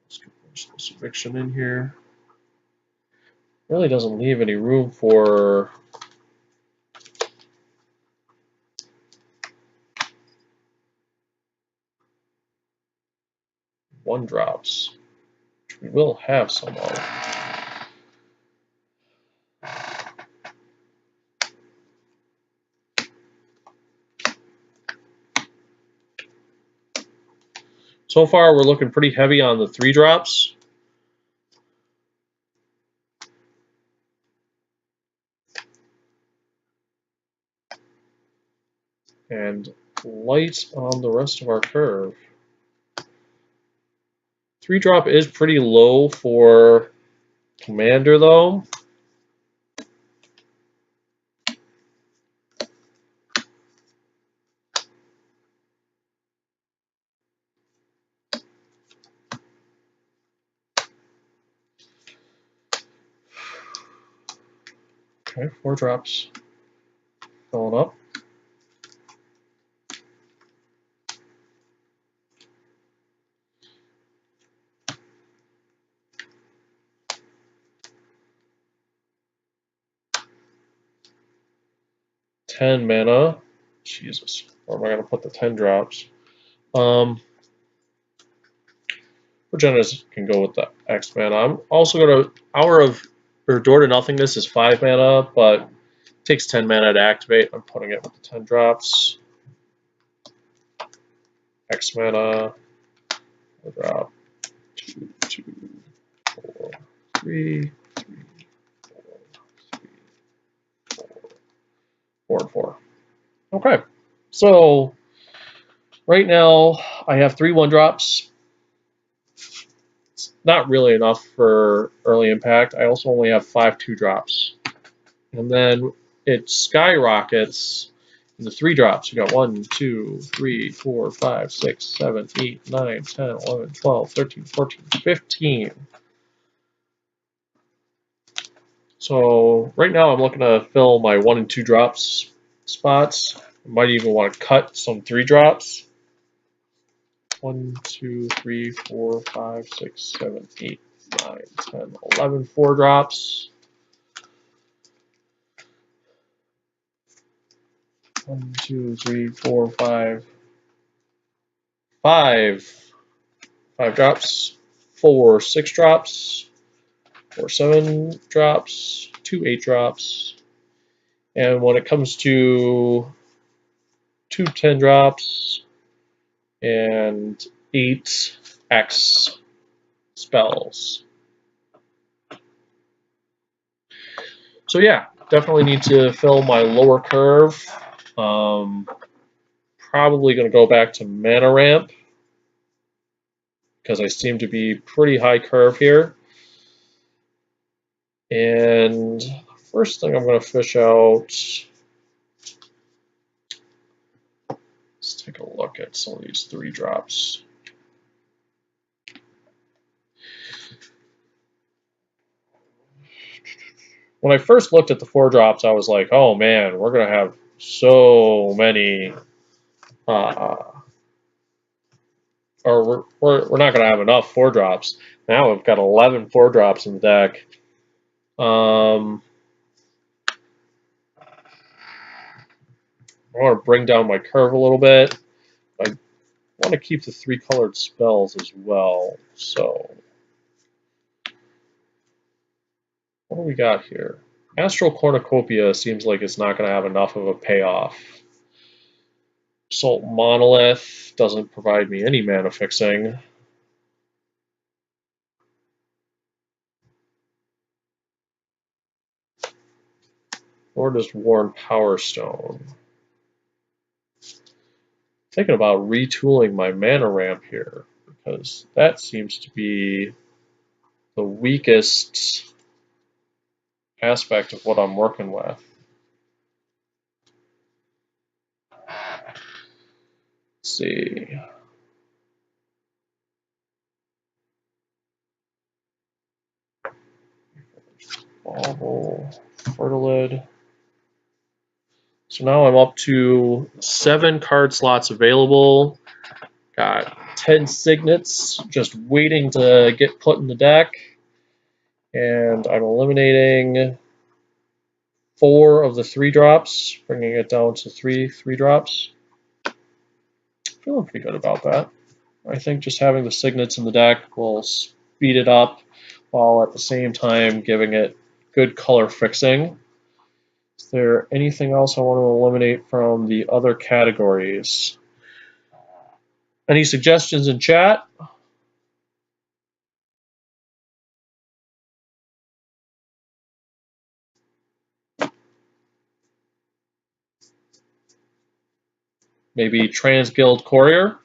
Let's push this eviction in here. Really doesn't leave any room for one drops, which we will have some of. So far, we're looking pretty heavy on the 3 drops. And light on the rest of our curve. 3 drop is pretty low for Commander, though. Okay, 4 drops. Filling up. Ten mana. Jesus. Where am I going to put the 10 drops? Progenitors can go with the X mana. I'm also going to Hour of or Door to Nothingness is 5 mana, but it takes 10 mana to activate. I'm putting it with the 10 drops. X mana. 4 drop. 2, 2, 4, 3, 3, 4, 3, 4, 4, and 4. Okay. So right now I have 3 1-drops. It's not really enough for early impact. I also only have 5 2-drops. And then it skyrockets in the 3 drops. You got 1, 2, 3, 4, 5, 6, 7, 8, 9, 10, 11, 12, 13, 14, 15. So right now I'm looking to fill my 1 and 2 drops spots. I might even want to cut some 3 drops. 1, 2, 3, 4, 5, 6, 7, 8, 9, 10, 11 4 drops. 1, 2, 3, 4, 5. 5 drops. 4 6 drops. 4 7 drops. 2 8 drops. And when it comes to 2 10 drops and 8 X spells. So yeah, definitely need to fill my lower curve. Probably going to go back to mana ramp because I seem to be pretty high curve here. And the first thing I'm going to fish out, let's take a look at some of these 3 drops. When I first looked at the 4 drops, I was like, oh man, we're going to have so many, or we're not going to have enough 4 drops. Now we've got 11 4 drops in the deck. I want to bring down my curve a little bit. I want to keep the 3 colored spells as well. So what do we got here? Astral Cornucopia seems like it's not going to have enough of a payoff. Assault Monolith doesn't provide me any mana fixing. Or does Worn Power Stone? Thinking about retooling my mana ramp here, because that seems to be the weakest aspect of what I'm working with. Let's see. Bauble, Fertilid. So now I'm up to 7 card slots available. Got 10 signets just waiting to get put in the deck. And I'm eliminating 4 of the 3-drops, bringing it down to 3 3-drops. Feeling pretty good about that. I think just having the signets in the deck will speed it up while at the same time giving it good color fixing. Is there anything else I want to eliminate from the other categories? Any suggestions in chat? Maybe Transguild Courier.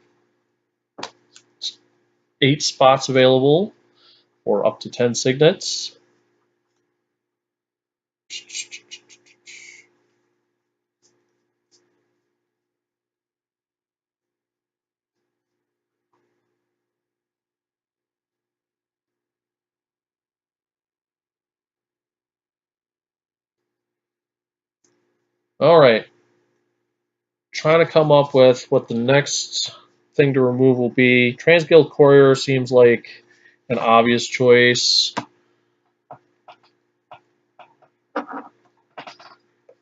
8 spots available for up to 10 signets. All right. Trying to come up with what the next thing to remove will be. Transguild Courier seems like an obvious choice.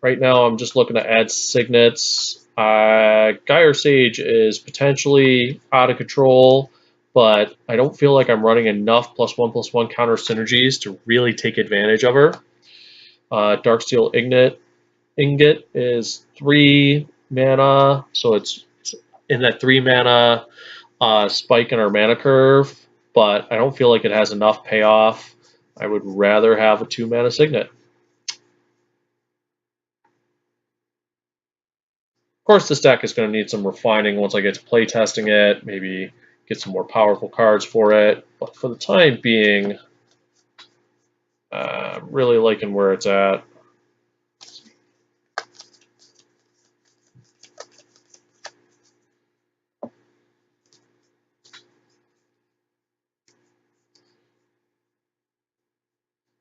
Right now, I'm just looking to add signets. Gyre Sage is potentially out of control, but I don't feel like I'm running enough +1/+1 counter synergies to really take advantage of her. Darksteel Ingot is 3 mana, so it's in that 3 mana spike in our mana curve, but I don't feel like it has enough payoff. I would rather have a 2 mana Signet. Of course, this deck is going to need some refining once I get to play testing it, maybe get some more powerful cards for it, but for the time being, I'm really liking where it's at.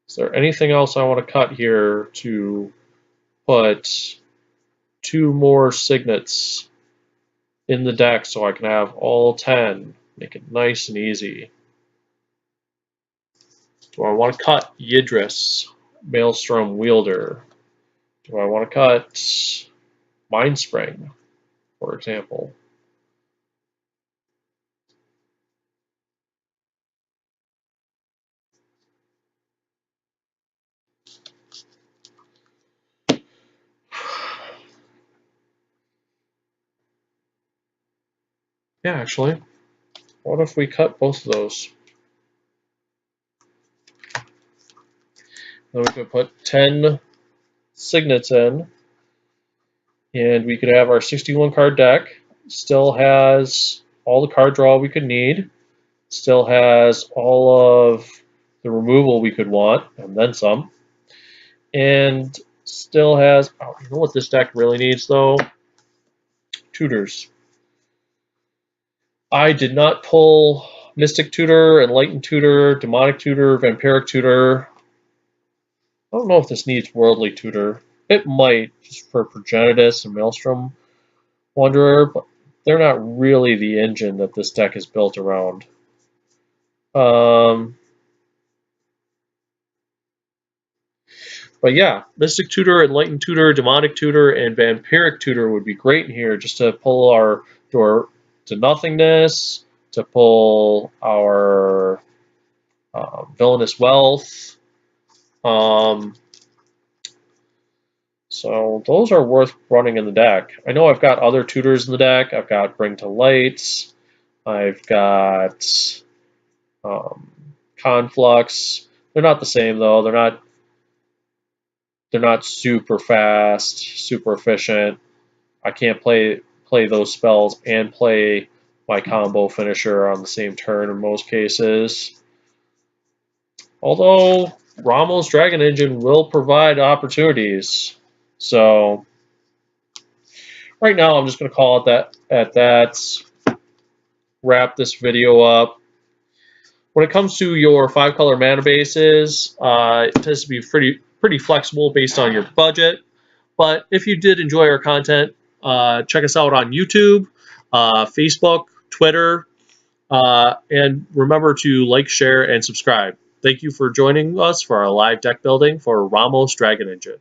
Is there anything else I want to cut here to put 2 more signets in the deck so I can have all 10? Make it nice and easy. Do I want to cut Yidris, Maelstrom Wielder? Do I want to cut Mindspring, for example? Yeah, actually. What if we cut both of those? Then we could put 10 signets in, and we could have our 61 card deck. Still has all the card draw we could need. Still has all of the removal we could want, and then some. And still has, oh, you know what this deck really needs though? Tutors. I did not pull Mystic Tutor, Enlightened Tutor, Demonic Tutor, Vampiric Tutor. I don't know if this needs Worldly Tutor. It might, just for Progenitus and Maelstrom Wanderer, but they're not really the engine that this deck is built around. But yeah, Mystic Tutor, Enlightened Tutor, Demonic Tutor, and Vampiric Tutor would be great in here just to pull our door to nothingness, to pull our Villainous Wealth. So those are worth running in the deck. I know I've got other tutors in the deck. I've got Bring to Light. I've got Conflux. They're not the same though. They're not They're not super fast, super efficient. I can't play those spells and play my combo finisher on the same turn in most cases. Although Ramos Dragon Engine will provide opportunities. So right now I'm just going to call it that. Wrap this video up. When it comes to your 5-color mana bases, it tends to be pretty flexible based on your budget. But if you did enjoy our content, check us out on YouTube, Facebook, Twitter, and remember to like, share, and subscribe. Thank you for joining us for our live deck building for Ramos Dragon Engine.